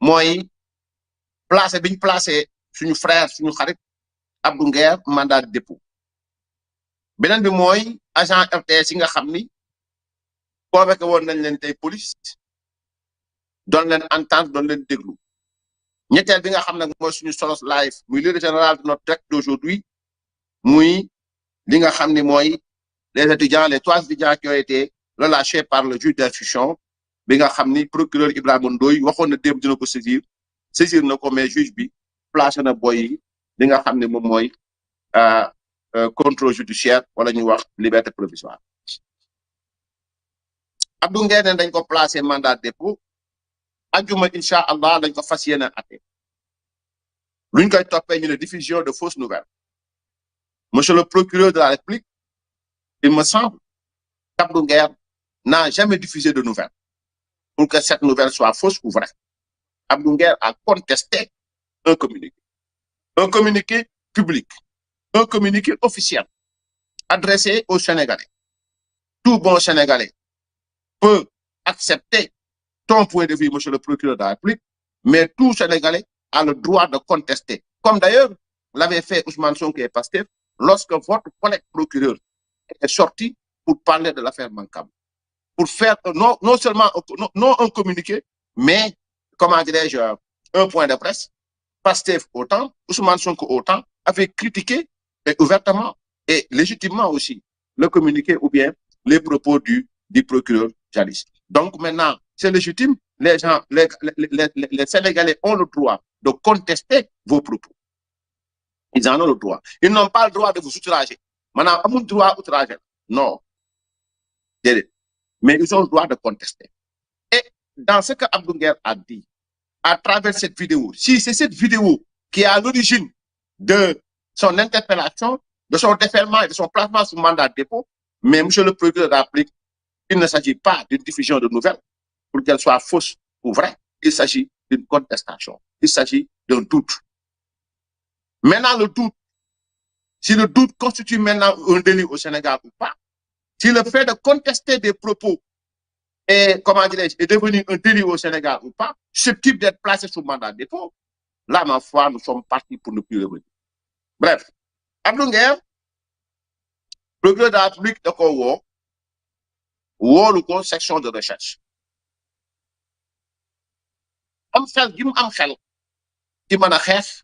mooy biñ placé suñu frère suñu xarit Abdou Nguer mandat de dépôt beneen bi mooy agent RTS yi nga xam ni convoqué woon nañ leen tey police doon leen entendre doon leen déglu ñetteel bi nga xam ne mooy suñu solos live muy le général de notre direct d'aujourd'hui muy li nga xam ni mooy les 3 étudiants qui ont été relâchés par le juge d'instruction bi nga xam ni procureur Ibrahima Ndoye waxoon na démb dina ko saisir na ko mais juge bi placé na boy yi li nga xam ne moom mooy contrôle judiciaire wala ñuy wax liberté provisoire Abdou Nguer ne dañ ko placé mandat de dépôt ajuma incha allah dañ ko fas yéene atte luñ koy toppee ñu ne diffusion de fausses nouvelles monsieur le procureur de la République il me semble qu'Abdou Nguer n'a jamais diffusé de nouvelles pour que cette nouvelle soit fausse ou vraie. Abdou Nguer a contesté un communiqué public, un communiqué officiel adressé aux Sénégalais. Tout bon Sénégalais peut accepter ton point de vue, monsieur le procureur de la République, mais tout Sénégalais a le droit de contester. Comme d'ailleurs l'avait fait Ousmane Sonko et Pastef lorsque votre collègue procureur est sorti pour parler de l'affaire Mancabou. Pour faire non seulement non un communiqué, mais, comment dirais-je, un point de presse. Pastef autant, Ousmane Sonko autant, avait critiqué ouvertement et légitimement aussi le communiqué ou bien les propos du procureur Jadis. Donc maintenant, c'est légitime, les Sénégalais ont le droit de contester vos propos. Ils en ont le droit. Ils n'ont pas le droit de vous outrager. Maintenant, ils ont le droit d'outrager. Non. Mais ils ont le droit de contester. Et dans ce que Abdou Nguer a dit, à travers cette vidéo, si c'est cette vidéo qui est à l'origine de son interpellation, de son déferment et de son placement sous mandat de dépôt, mais monsieur le procureur de la République, il ne s'agit pas d'une diffusion de nouvelles pour qu'elle soit fausse ou vraie. Il s'agit d'une contestation. Il s'agit d'un doute. Maintenant, le doute, si le doute constitue maintenant un délit au Sénégal ou pas, si le fait de contester des propos est, comment dirais-je, est devenu un délit au Sénégal ou pas, susceptible d'être placé sous mandat de dépôt, là, ma foi, nous sommes partis pour ne plus revenir. Bref, Abdou Nguer, procureur de la République de Congo, section de recherche. Am xel gi mu am xel ci mën a xeex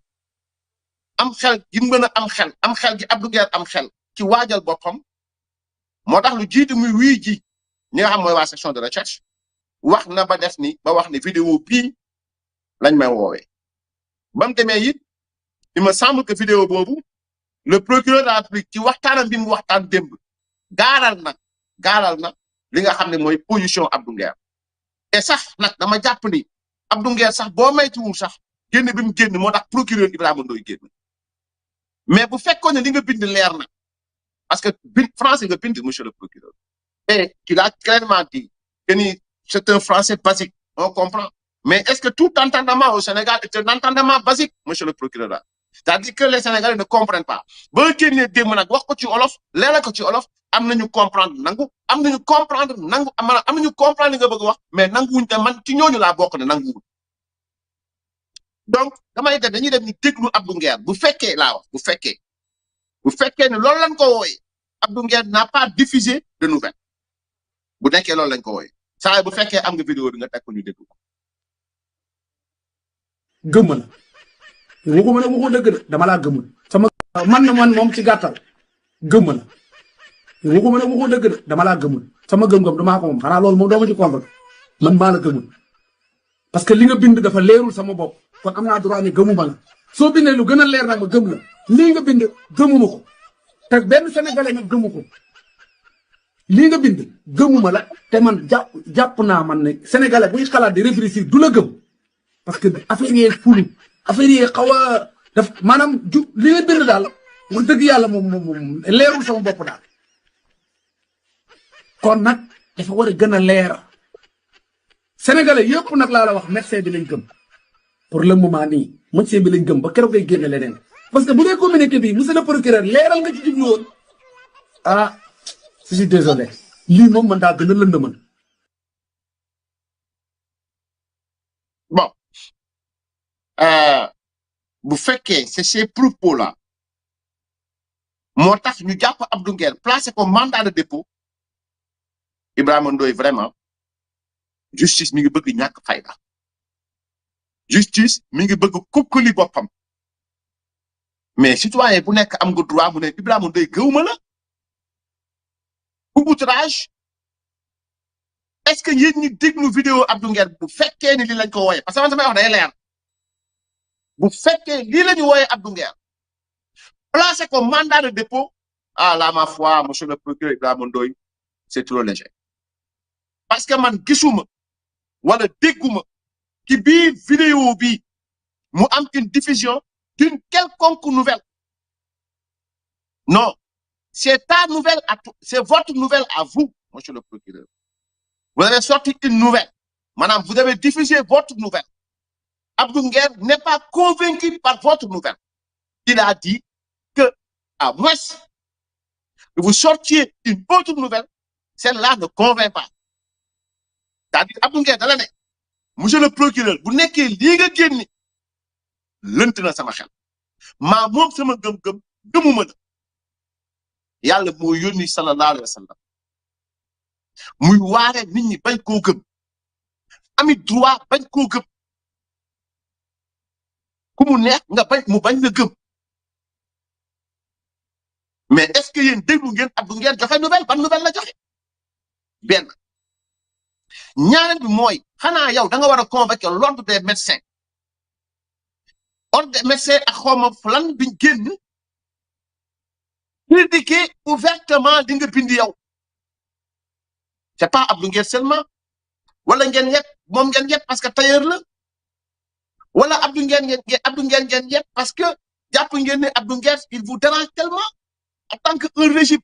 am xel gi mu mën a am xel gi Abdou Nguer am xel ci waajal boppam moo tax lu jiitu muy wii ji ñi nga xam mooy waa section de recherche wax na ba def ni ba wax ni vidéo bii lañ may woowee ba mu demee it il me semble que vidéo boobu le procureur de la République ci waxtaanam bi mu waxtaan démb gaaral na li nga xam ne mooy position Abdou Nguer et sax nag dama jàpp ni Abdou Nguer sax boo maytuwul sax génn bi mu génn moo tax procureur Ibrahima Ndoye génn mais bu fekkoon ne li nga bind leer na parce que français nga bind monsieur le procureur et qu'il a clairement dit que c'est un français basique on comprend mais est-ce que tout entendement au Sénégal est un entendement basique monsieur le procureur c'est-à-dire que les Sénégalais ne comprennent pas ba génnee démb nag wax ko ci olof leeral ko ci olof am nañu comprendre nangu am nañu comprendre nangu am nañu comprendre li nga bëgg wax mais nanguwuñ te man ci ñooñu laa bokk ne nanguwuñ donc damay def dañuy dem ñu déglu Abdou Nguer bu fekkee laa wax bu fekkee ne loolu lañ ko wooyee Abdou Nguer n'a pas diffusé de nouvelles bu nekkee loolu lañ ko wooyee saa bu fekkee am nga vidéo bi nga teg ko ñu déglu ko. gëmm la waxuma ne waxoo dëgg de dama laa gëmul sama man moom ci gàttal gëmm la waxuma ne waxoo dëgg de dama laa gëmul sama gëm-gëm damaa ko moom xanaa loolu moom doo ma ci convaincre man maa la gëmul parce que li nga bind dafa leerul sama bopp kon am naa droit ne gëmuma la soo bindee lu gën a leer nag ma gëm la lii nga bind gëmuma ko te benn sénégalais nag gëmu ko lii nga bind gëmuma la te man jàpp naa man ne sénégalais buy xalaat di réfléchir du la gëm parce que affaire yi fulu affaire yi xaw a daf maanaam li nga bind daal wax dëgg yàlla moom leerul sama bopp daal kon nag dafa war a gën a leer sénégalais yëpp nag laa la wax médecin bi lañ gëm pour le moment nii médecin bi lañ gëm ba keroog ngay génne leneen parce que bu dee communiqué bi monsieur le procureur leeral nga ci jublu woon ah je suis désolé lii moom man daa gën a lëndëmal. bon bu fekkee c'est ces propos là moo tax ñu jàpp Abdou Nguer placé ko mandat de dépôt Ibrahima Ndoye vraiment justice mi ngi bëgg ñàkk fayda justice mi ngi bëgg kukkali boppam mais citoyen bu nekk am nga droit mu ne Ibrahima Ndoye gëwuma la outrage est-ce que yéen ñi déglu vidéo Abdou Nguer bu fekkee ni lii lañ ko wooyee parce que man samay wax day leer bu fekkee lii la ñu wooyee Abdou Nguer placé ko mandat de dépôt ah là ma foi monsieur le procureur Ibrahima Ndoye c'est trop léger parce que man gisuma wala dégguma ci biir vidéo bi mu am une diffusion d'une quelconque nouvelle non c'est ta nouvelle c'est votre nouvelle à vous monsieur le procureur vous avez sorti une nouvelle madame vous avez diffusé votre nouvelle Abdou Nguer n'est pas convaincu par votre nouvelle il a dit que à moins que vous sortiez une autre nouvelle celle-là ne convainc pas c'est-à-dire Abdou Nguer dala ne monsieur le procureur bu nekkee lii nga génni lënt na sama xel maa moom sama gëm-gëm gëmuma la yàlla moo yónni sallallahu alayhi wa sallam muy waare nit ñi bañ koo gëm ami droit bañ koo gëm ku mu neex nga bañ mu bañ nga gëm mais est-ce que yéen déglu ngeen Abdou Nguer joxe nouvelle ban nouvelle la joxe benn ñaareel bi mooy xanaa yow da nga war a convoquer l'ordre des médecins ordre des médecins ak xawma lan biñ génn critiquer ouvertement di nga bind yow c'est pas Abdou Nguer seulement wala ngeen yet moom ngeen yet parce que tailleur la wala Abdou Nguer ngeen yet parce que jàpp ngeen ne Abdou Nguer il vous dérange tellement en tant que un régime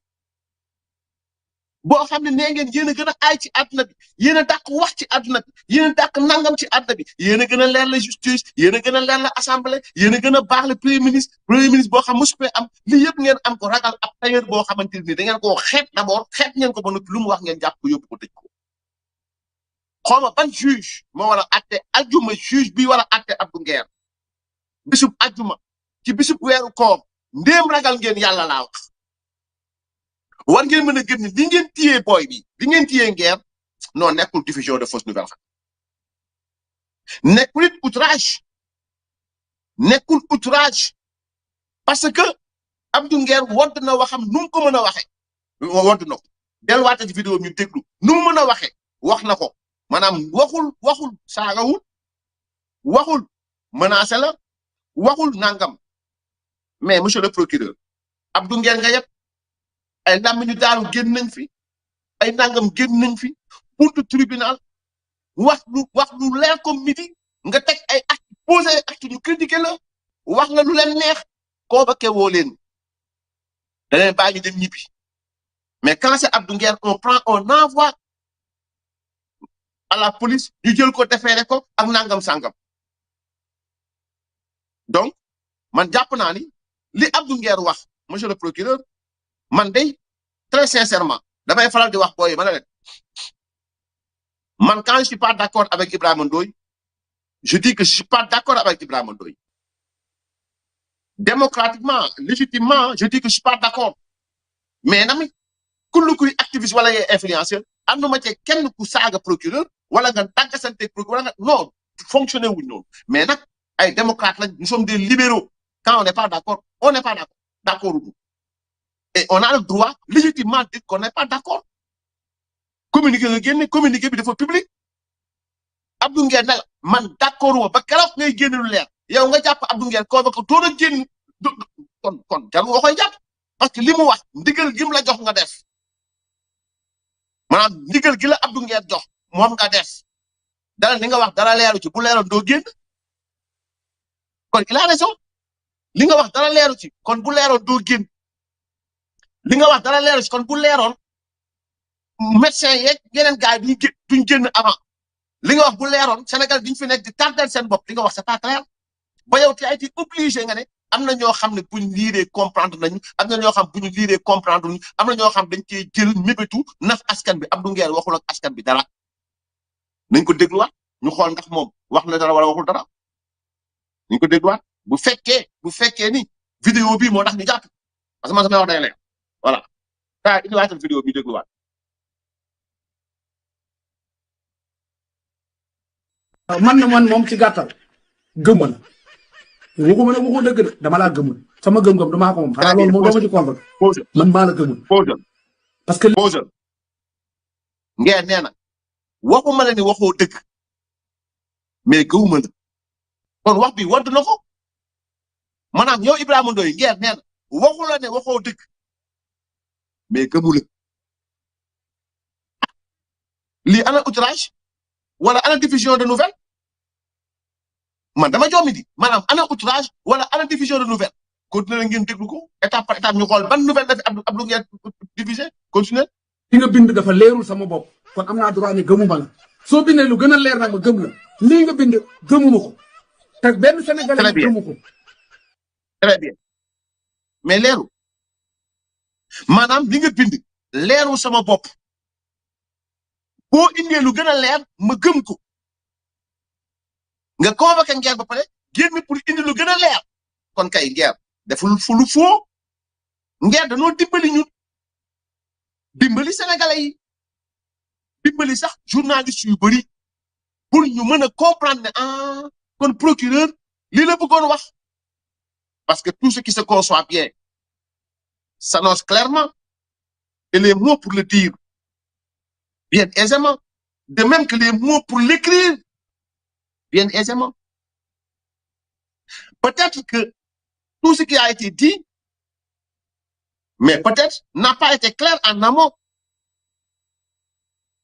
boo xam ne nee ngeen yéen a gën a aay ci àdduna bi yéen a dàq wax ci àdduna bi yéen a dàq nangam ci àdduna bi yéen a gën a leer la justice yéen a gën a leer la assemblée yéen a gën a baax le premier ministre boo xam mosu fee am lii yëpp ngeen am ko ragal ab tailleur boo xamante ni da ngeen koo xeet d'abord xeet ngeen ko ba noppi lu mu wax ngeen jàpp ko yóbbu ko tëj ko xaw ma ban juge moo war a atte aljuma juge bi war a atte Abdou Nguer bisub aljuma ci bisub weeru koor ndéem ragal ngeen yàlla laa wax war ngeen mën a gën ni li ngeen téyee booy bi li ngeen téyee Nguer non nekkul diffusion de fausse nouvelle nekkul it outrage parce que Abdou Nguer wodd na waxam nu mu ko mën a waxee wodd na ko delluwaate ci vidéo ñu déglu nu mu mën a waxee wax na ko maanaam waxul saagawul waxul menacé la waxul nangam mais monsieur le procureur Abdou Nguer nga yëpp ay ndam ñu daaru génn nañ fi ay nangam génn nañ fi buntu tribunal wax lu leer comme midi nga teg ay acte posé ay acte ñu critiqué la wax nga lu leen neex convoqué woo leen da leen baa ñu dem ñibbi mais quand c'est Abdou Nguer on envoie à la police ñu jël ko déféré ko ak nangam sangam donc man jàpp naa ni li Abdou Nguer wax monsieur le procureur man day très sincèrement damay faral di wax booy ma ne leen man quand je suis pas d'accord avec Ibrahima Ndoye je dis que je suis pas d'accord avec Ibrahima Ndoye démocratiquement légitimement je dis que je suis pas d'accord mais nami kullu kuy activiste wala yee influenceur anduma ci kenn ku saaga procureur wala nga tàggasante procureur wala nga non fonctionner wuñ noonu mais nag ay démocrates lañ nous sommes des libéraux quand on n'est pas d'accord on n'est pas d'accord et on a le droit légitimement de dire qu'on n'est pas d'accord communiquer nga génne communiquer bi dafa public Abdou Nguer ne man d'accord wa ba keroog ngay génne lu leer yow nga jàpp Abdou Nguer ko ba ko doon a génn kon jarul nga koy jàpp parce que li mu wax ndigal gi mu la jox nga def maanaam ndigal gi la Abdou Nguer jox moom nga def dara li nga wax dara leeru ci bu leeroon doo génn kon il a raison li nga wax dara leeru ci kon bu leeroon doo génn li nga wax dara leeru ci kon bu leeroon médecin yeeg yeneen gars yi duñ génn avant li nga wax bu leeroon Sénégal diñ fi nekk di tardel seen bopp li nga wax c'est pas clair ba yow te ay été obligé nga ne am na ñoo xam ne buñ liiree comprendre nañu am na ñoo xam buñu liiree comprendre ñu am na ñoo xam dañ cee jël mébétu naf askan bi Abdou Nguer waxul ak askan bi dara nañ ko dégluwaat ñu xool ndax moom wax na dara wala waxul dara nañ ko dégluwaat bu fekkee ni vidéo bi moo tax ñu jàpp parce que man sama wax day leer voilà taa indiwaatal vidéo bi dégluwaat man moom ci gàttal gëmma la waxuma ne waxoo dëgg de dama laa gëmul sama gëm-gëm damaa ko moom xanaa loolu moom doo ma ci convaincre man maa la gëmul parce que Nguer nee na waxuma la ni waxoo dëgg mais gëwuma la kon wax bi wadd na ko maanaam yow Ibrahima Ndoye Nguer nee na waxu la ne waxoo dëgg mais gëmu la lii ana outrage wala ana diffusion de nouvelles man dama jommi di maanaam ana outrage wala ana diffusion de nouvelles continuer ngeen déglu ko étape par étape ñu xool ban nouvelle la fi Abdou Nguer diffusé continuer li nga bind dafa leerul sama bopp kon am naa droit ne gëmuma la soo bindee lu gën a leer nag ma gëm la lii nga bind gëmuma ko te benn Sénégalais gëmu ko très bien mais leeru maanaam li nga bind leerul sama bopp boo indee lu gën a leer ma gëm ko nga convoqué Nguer ba pare génn pour indi lu gën a leer kon kay Nguer deful fu lu foo Nguer dañoo dimbali ñun dimbali sénégalais yi dimbali sax journaliste yu bëri pour ñu mën a comprendre ne ah kon procureur lii la bëggoon wax parce que tout ce qui se conçoit bien s'annonce clairement et les mots pour le dire viennent aisément de même que les mots pour l'écrire viennent aisément peut-être que tout ce qui a été dit mais peut-être n'a pas été clair en amont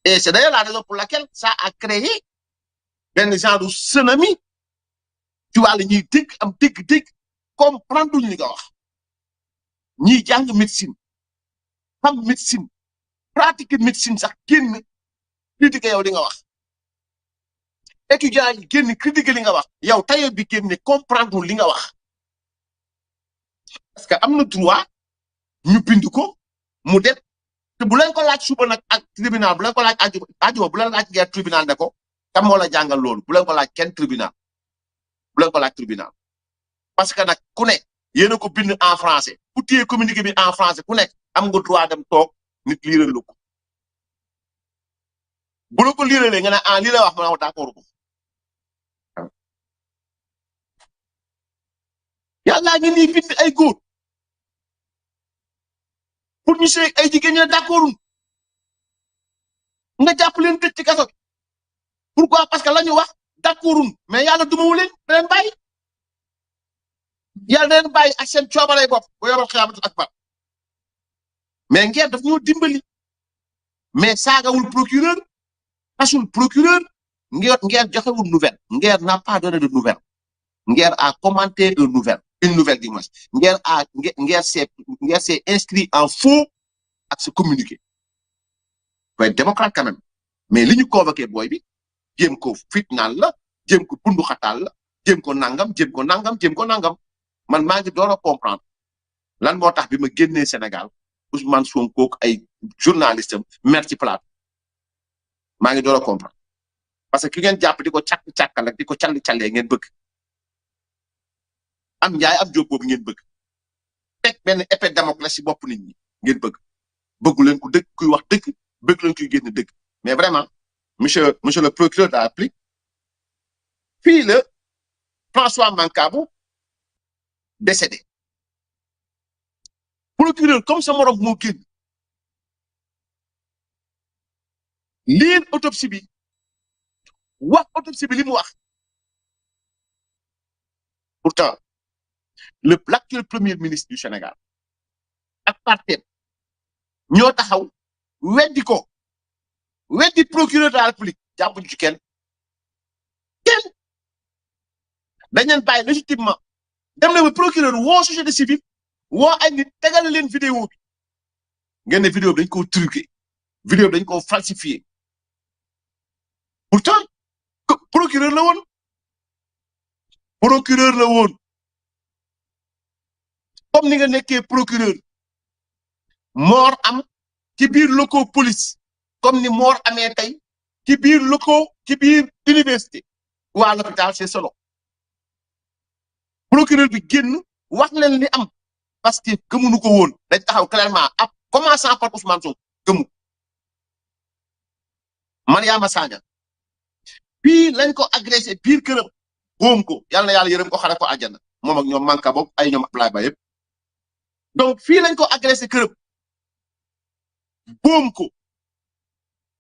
et c'est d'ailleurs la raison pour laquelle ça a créé benn genre de tsunami tu vois la ñuy dégg am dégg-dégg comprendre luñ li nga wax ñiy jàng médecine xam médecine pratique médecine sax génn critiquer yow li nga wax étudiants yi génn critiquer li nga wax yow tailleur bi génn comprendre li nga wax parce que am na droit ñu bind ko mu det te bu leen ko laaj suba nag ak tribunal bu leen ko laaj ajuma bu leen laaj Nguer tribunal ne ko kam moo la jàngal loolu bu leen ko laaj kenn tribunal bu leen ko laaj tribunal parce que nag ku nekk yéen a ko bind en français ku téye communiqué bi en français ku nekk am nga droit dem toog nit liiral la ko bu la ko liiralee nga ne ah lii la wax ma ne d'accord ko yàlla ngi nii bind ay góor pour ñu seeg ay jigéen ñi d'accordul nga jàpp leen tëj ci kaso bi pourquoi parce que la ñu wax d'accordul mais yàlla dumawu leen da leen bàyyi yàlla da leen bàyyi ak seen coobaree bopp bu yoroon xiyaamatul akbar mais Nguer daf ñoo dimbali mais saagawul procureur xasul procureur Nguer joxewul nouvelle Nguer n'a pas donné de nouvelle Nguer a commenté une nouvelle dimanche Nguer s'est inscrit en faux ak sa communiqué faut être démocrate quand même mais li ñu convoqué booy bi jéem ko fitnaal la jéem ko bundu xataal la jéem ko nangam man maa ngi door a comprendre lan moo tax bi ma génnee Sénégal Ousmane Sonko ak ay journaliste am mer ci plateau maa ngi door a comprendre parce que ki ngeen jàpp di ko càkkal ak di ko calli-callee ngeen bëgg am njaay am jóg boobu ngeen bëgg teg benn épée Damoclès ci bopp nit ñi ngeen bëggu leen ku dëgg kuy wax dëgg bëgg leen kuy génn dëgg mais vraiment monsieur le procureur de la République fii la François Mancabou décédé procureur comme sa morom moo génn lire autopsie bi wax autopsie bi li mu wax pourtant l'actuel premier ministre du Sénégal ak parteem ñoo taxaw weddi procureur de la République jàppuñu ci kenn dañ leen bàyyi légitimement dem na ba procureur woo société civile woo ay nit tegal leen vidéo bi ngeen ne vidéo bi dañ koo truqué vidéo bi dañ koo falsifié pourtant procureur la woon comme ni nga nekkee procureur mort am ci biir locaux police comme ni mort amee tey ci biir locaux ci biir université waa l'hôpital c'est solo procureur bi génn wax leen li am parce que gëmuñu ko woon dañ taxaw clairement ab commençant par Ousmane Sonko gëmu Mariama Sagna fii lañ ko agressé biir këram boom ko yàlla na yàlla yërëm ko xare ko àjjana moom ak ñoom manka boog ay ñoom Ablaye Ba yëpp donc fii lañ ko agressé këram boom ko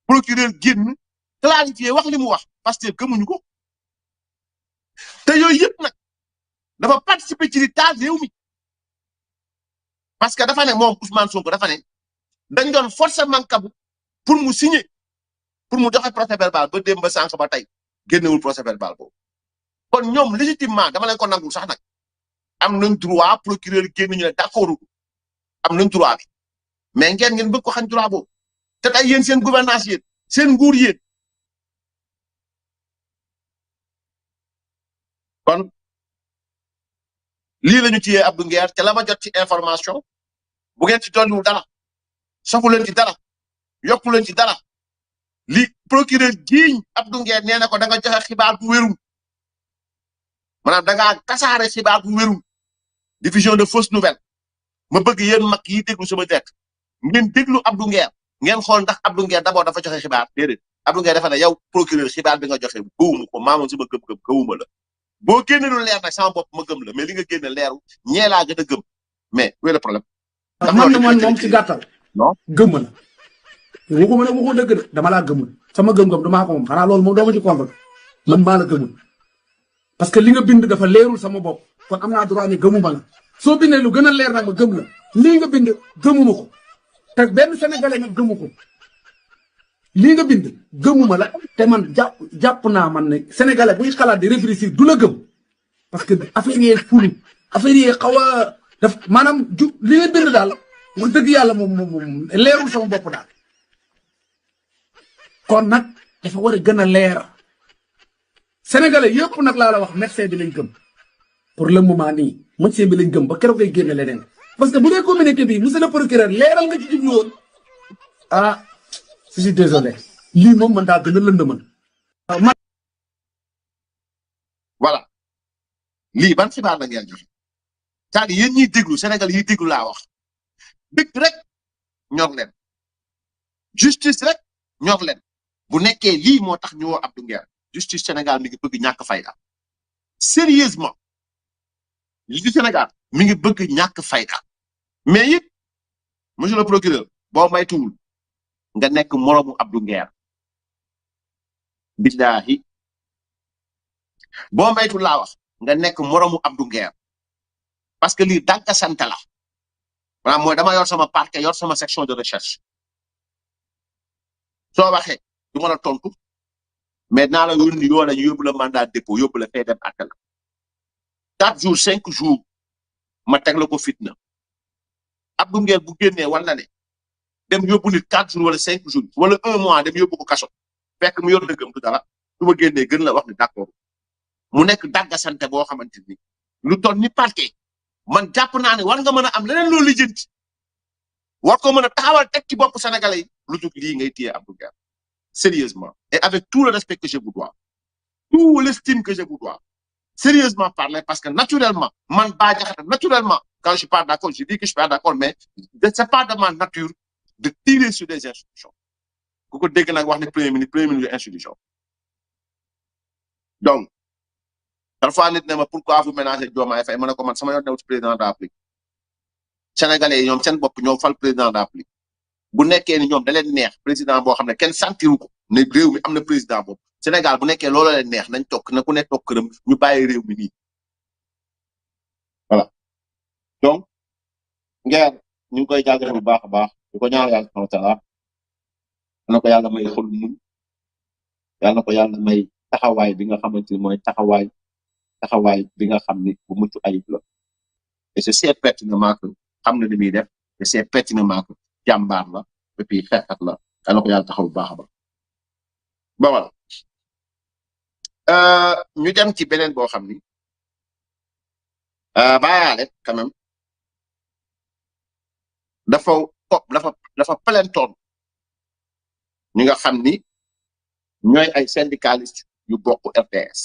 procureur génn clarifié wax li mu wax parce que gëmuñu ko te yooyu yëpp nag dafa participer ci di taal réew mi parce que dafa ne moom Ousmane Sonko dafa ne dañ doon forcer Mancabou pour mu signer pour mu joxe procès verbal ba démb ba sànq ba tey génnewul procès verbal boobu kon ñoom légitimement dama leen ko nangul sax nag am nañ droit procureur génn ñu ne d'accord am nañ droit bi mais ngeen bëgg ko xañ droit boobu te tey yéen seen gouvernance yéen seen nguur yéen kon lii la ñu ciyee Abdou Nguer te la ma jot ci information bu ngeen ci dolliwul dara sofu leen ci dara yokku leen ci dara li procureur jiiñ Abdou Nguer nee na ko da nga joxe xibaar bu wérul maanaam da ngaa tasaare xibaar bu wérul diffusion de fausse nouvelle ma bëgg yéen mag yi déglu sama direct ngeen déglu Abdou Nguer ngeen xool ndax Abdou Nguer d'abord dafa joxe xibaar déedéet Abdou Nguer dafa ne yow procureur xibaar bi nga joxe gëwuma ko maamoon sama gëm-gëm gëwuma la boo génne lu leer nag sama bopp ma gëm la mais li nga génne leeru ñee laa gën a gëm mais où est le problème. man moom ci gàttal. non gëm la. waxuma ne waxoo dëgg de dama laa gëmul sama gëm-gëm damaa ko moom xanaa loolu moom doo ma ci compte man maa la gëmul parce que li nga bind dafa leerul sama bopp kon am naa droit ne gëmuma la soo bindee lu gën a leer nag ma gëm la lii nga bind gëmuma ko te benn sénégalais nag gëmu ko lii nga bind gëmuma la te man jàpp naa man ne sénégalais buy xalaat di réfléchir du la gëm parce que affaire yi fulu affaire yi xaw a daf maanaam li nga bind daal wax dëgg yàlla moom leerul sama bopp daal kon nag dafa war a gën a leer sénégalais yëpp nag laa la wax médecin bi lañ gëm pour le moment nii médecin bi lañ gëm ba keroog ngay génne leneen parce que bu dee communiqué bi monsieur le procureur leeral nga ci jublu woon ah je suis désolé lii moom man daa gën a lëndëmal voilà lii ban xibaar la ngeen joxe c'est-à-dire yéen ñiy déglu Sénégal yiy déglu laa wax dëgg rek ñor leen justice rek ñor leen bu nekkee lii moo tax ñu woo Abdou Nguer justice Sénégal mi ngi bëgg ñàkk fayda sérieusement justice Sénégal mi ngi bëgg ñàkk fayda mais it monsieur le procureur boo maytuwul nga nekk moromu Abdou Nguer billahi boo maytuwul laa wax nga nekk moromu Abdou Nguer parce que lii dànka sant la maanaam mooy dama yor sama parquet yor sama section de recherche soo waxee du ma la tontu mais naa la yónni yoo la ñu yóbbu la mandat dépôt yóbbu la fay dem àtte la 4 jours 5 jours ma teg la ko fitna Abdou Nguer bu génnee war na ne dem yóbbu nit 4 jours wala 5 jours wala 1 mois dem yóbbu ko kaso fekk mu yor dëggam du dara su ma génnee gën la wax ni d'accord mu nekk dagga sante boo xamante ni lu toll ni parquet man jàpp naa ne war nga mën a am leneen loolu lijjanti war ko mën a taxawal teg ci bopp sénégalais yi lu dul lii ngay téye Abdou Nguer sérieusement et avec tout le respect que je vous dois tout l'estime que je vous dois sérieusement parler parce que naturellement man Bah Diakhaté naturellement quand je suis pas d'accord je dis que je suis pas d'accord mais c'est pas de ma nature de tirer sur des institutions ku ko dégg nag wax ne premier ministre institution donc parfois nit ne ma pourquoi vous ménagez Diomaye Faye ma ne ko man sama yoon new ci président de la République sénégalais yi ñoom seen bopp ñoo fal président de la République bu nekkee ni ñoom da leen neex président boo xam ne kenn santiru ko ne réew mi am na président boobu Sénégal bu nekkee loolu leen neex nañ toog na ku ne toog këram ñu bàyyi réew mi nii voilà donc Nguer ñu ngi koy jàngale bu baax a baax di ko ñaan yàlla subhanahu wa taala na ko yàlla may xol muñ yàlla na ko yàlla may taxawaay bi nga xamante ni mooy taxawaay bi nga xam ni bu mucc ayib la et je sais pertinemment que xam na li muy def je sais pertinemment que jàmbaar la et puis xeexat la yàlla na ko yàlla taxaw bu baax a baax ba voilà ñu dem ci beneen boo xam ni bàyyaale quand même dafa plaintoon ñi nga xam ni ñooy ay syndicalistes yu bokk RTS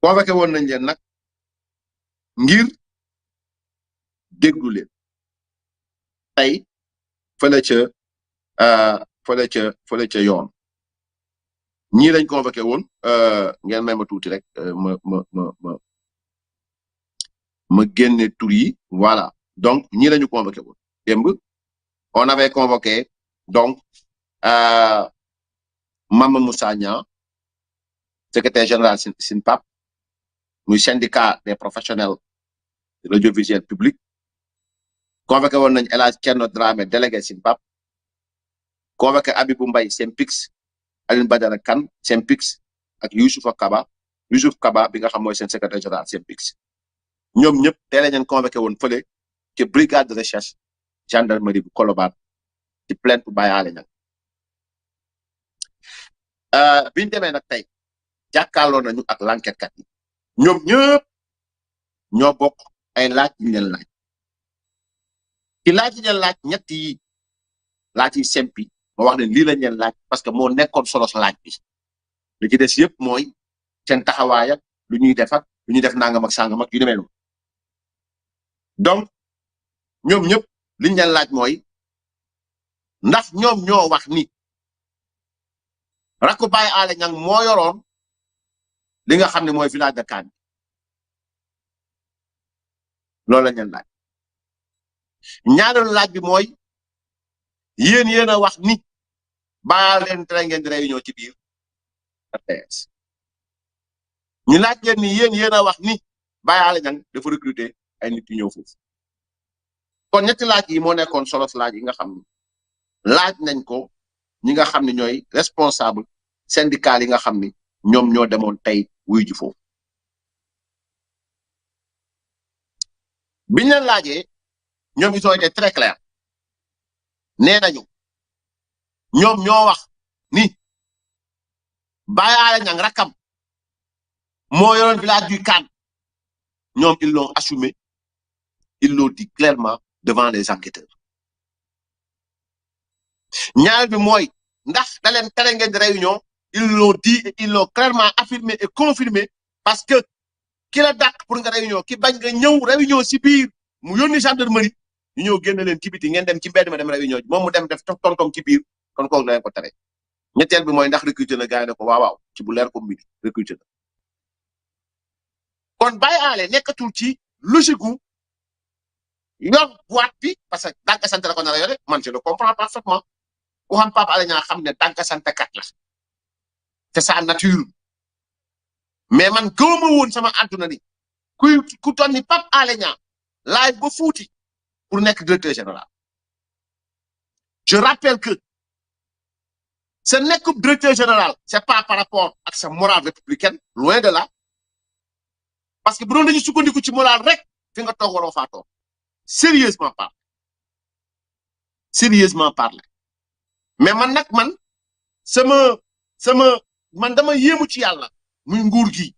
convoqué woon nañ leen nag ngir déglu leen tey fële ca yoon ñii lañ convoqué woon ngeen may ma tuuti rek ma génne tur yi voilà donc ñii lañu convoqué woon démb on avait convoqué donc Mama Moussa Niang secrétaire général SYNPAP muy syndicat des professionnels de l'audiovisuel public convoqué woon nañ El Hadj Thierno Dramé délégué SYNPAP convoqué Abibou Mbaye SYNPICS Aline Badara Kane SYNPICS ak Youssouf Kaba bi nga xam mooy seen secrétaire général SYNPICS ñoom ñëpp tey la ñu convoqué woon fële ci brigade de recherche gendarmerie bu Colobane ci plainte bu Baye Alé Niang biñu demee nag tey jàkkaarloo nañu ak l'enquête kat yi ñoom ñëpp ñoo bokk ay laaj yu leen laaj ci laaj yi leen laaj ñett yi laaj yi sempi ma wax ne lii lañ leen laaj parce que moo nekkoon solos laaj bi li ci des yëpp mooy seen taxawaay ak lu ñuy def ak lu ñuy def nangam ak sangam ak yu demee noonu donc ñoom ñëpp liñ leen laaj mooy ndax ñoom ñoo wax ni rakku Baye Alé Niang moo yoroon li nga xam ne mooy village de Kane loolu lañ leen laaj ñaareelu laaj bi mooy yéen a wax ni baa leen tere ngeen di réunion ci biir RTS ñu laaj leen ni yéen a wax ni Baye Alé Niang dafa recruter ay nit yu ñëw foofu kon ñetti laaj yi moo nekkoon solos laaj yi nga xam ni laaj nañ ko ñi nga xam ne ñooy responsable syndical yi nga xam ni ñoom ñoo demoon tey wuy ji foofu biñ leen laajee ñoom ils ont été très clairs nee nañu ñoom ñoo wax ni Baye Alé Niang rakam moo yoroon village du Kane ñoom ils l'ont assumé ils l'ont dit clairement devant les enquêteurs ñaar bi mooy ndax da leen tere ngeen di réunion ils l'ont dit et ils l'ont clairement affirmé et confirmé parce que ki la dàq pour nga réunion ki bañ nga ñëw réunion si biir mu yónni gendarmerie ñu ñëw génn leen ci biti ngeen dem ci mbedd ma dem réunion moom mu dem def tontom ci biir kon kooku la leen ko tere ñetteel bi mooy ndax recruter na gars yi ne ko waaw ci bu leer ko midi recruter na kon Baye Alé nekkatul ci logique gu yor boîte bi parce que dànka sant la ko nar a yore man je le comprends parfaitement ku xam Pape Alé Niang xam ne dànka sant kat la c'est sa nature mais man gëwuma woon sama àdduna ni ku toll ni Pape Alé Niang laay ba fuuti pour nekk directeur général je rappelle que ce nekkub directeur général c'est pas par rapport ak sa morale républicaine loin de là parce que bu doon dañu sukkandiku ci morale rek fi nga toog waroo faa toog sérieusement pas sérieusement parler mais man nag man man dama yéemu ci yàlla muy nguur gi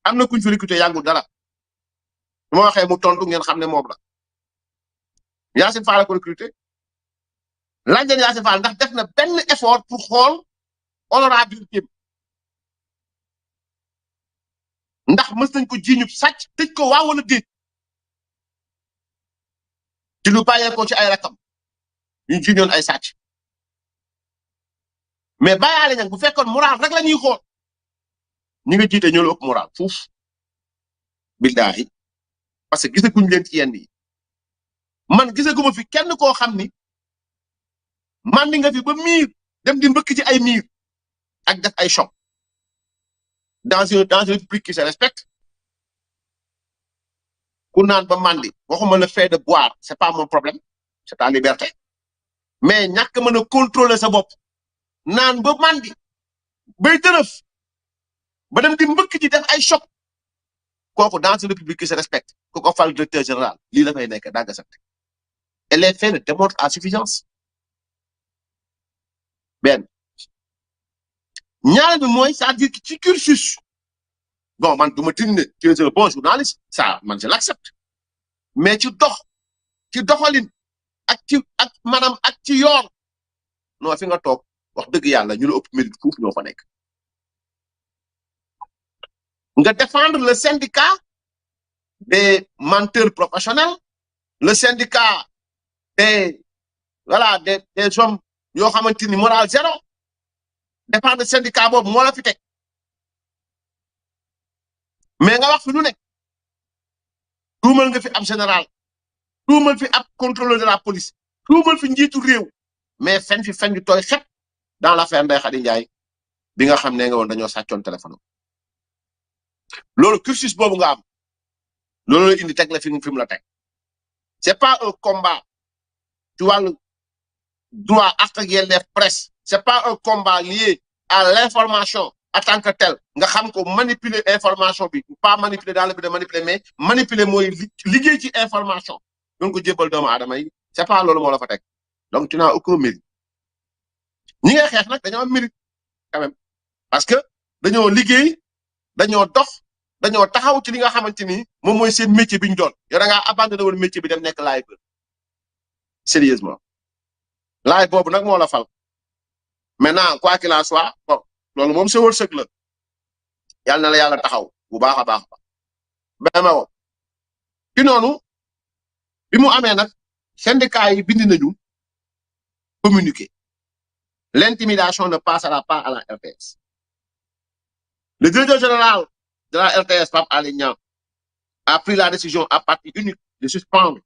am na kuñ fi recruté yàggul dara su ma waxee mu tontu ngeen xam ne moom la Yacine Fall la ko recruté laaj leen Yacine Fall ndax def na benn effort pour xool honorabilité ndax mës nañ ko jiiñu sàcc tëj ko waaw wala déet ci lu bàyyeekoo ci ay rakam ñu jiiñoon ay sàcc mais bàyyaale nag bu fekkoon moral rek la ñuy xool ñi nga jiite ñoo la ëpp moral fuuf billaahi parce que gisaguñ leen ci yenn yi man gisaguma fi kenn koo xam ni mandi nga fi ba miir dem di mbëkk ci ay miir ak def ay choc dans une république qui se respecte ku naan ba mandi waxuma le fait de boire c'est pas mon problème c'est ta liberté mais ñàkk mën a contrôler sa bopp naan ba mandi bay tërëf ba dem di mbëkk ci def ay choc kooku dans une république qui se respecte ku ko fal directeur général lii dafay nekk dagga sant et les faits le démontrent à suffisance benn ñaareel bi mooy c'est-à-dire que ci cursus bon man du ma tin ne tu es un bon journaliste ça man je l'accepte mais ci doxalin ak maanaam ak ci yoon non fi nga toog wax dëgg yàlla ñu la ëpp mérite foofu ñoo fa nekk nga défendre le syndicat des menteurs professionnels le syndicat des hommes yoo xamante ni moral zéro défendre le syndicat boobu moo la fi teg mais nga wax fi lu nekk tuumal nga fi ab général tuumal fi ab contrôleur de la police tuumal fi njiitu réew mais fen yu tooy xet dans l'affaire Ndeye Khady Ndiaye bi nga xam ne nga woon dañoo sàccoon téléphone loolu cursus boobu nga am loolu la indi teg la fi mu la teg c'est pas un combat ci wàllu droit ak yelleef presse c'est pas un combat lié à l'information en tant que tel nga xam ko manipuler information bi pas manipuler dans le but de manipuler mais manipuler mooy liggéey ci information donc jébbal doomu aadama yi c'est pas loolu moo la fa teg donc tu n'as aucun mérite ñi ngay xeex nag dañoo am mérite quand même parce que dañoo liggéey dañoo dox dañoo taxaw ci li nga xamante ni moom mooy seen métier bi ñu doon yow da ngaa abandonné woon métier bi dem nekk live sérieusement live boobu nag moo la fal maintenant quoi qu'il en soit bon loolu moom sa wërsëg la yàlla na la yàlla taxaw bu baax a baax ba ma woo ci noonu bi mu amee nag syndicat yi bind nañu communiquer l'intimidation ne passera pas à la RTS le directeur général de la RTS Pape Alé Niang a pris la décision à partie unique de suspendre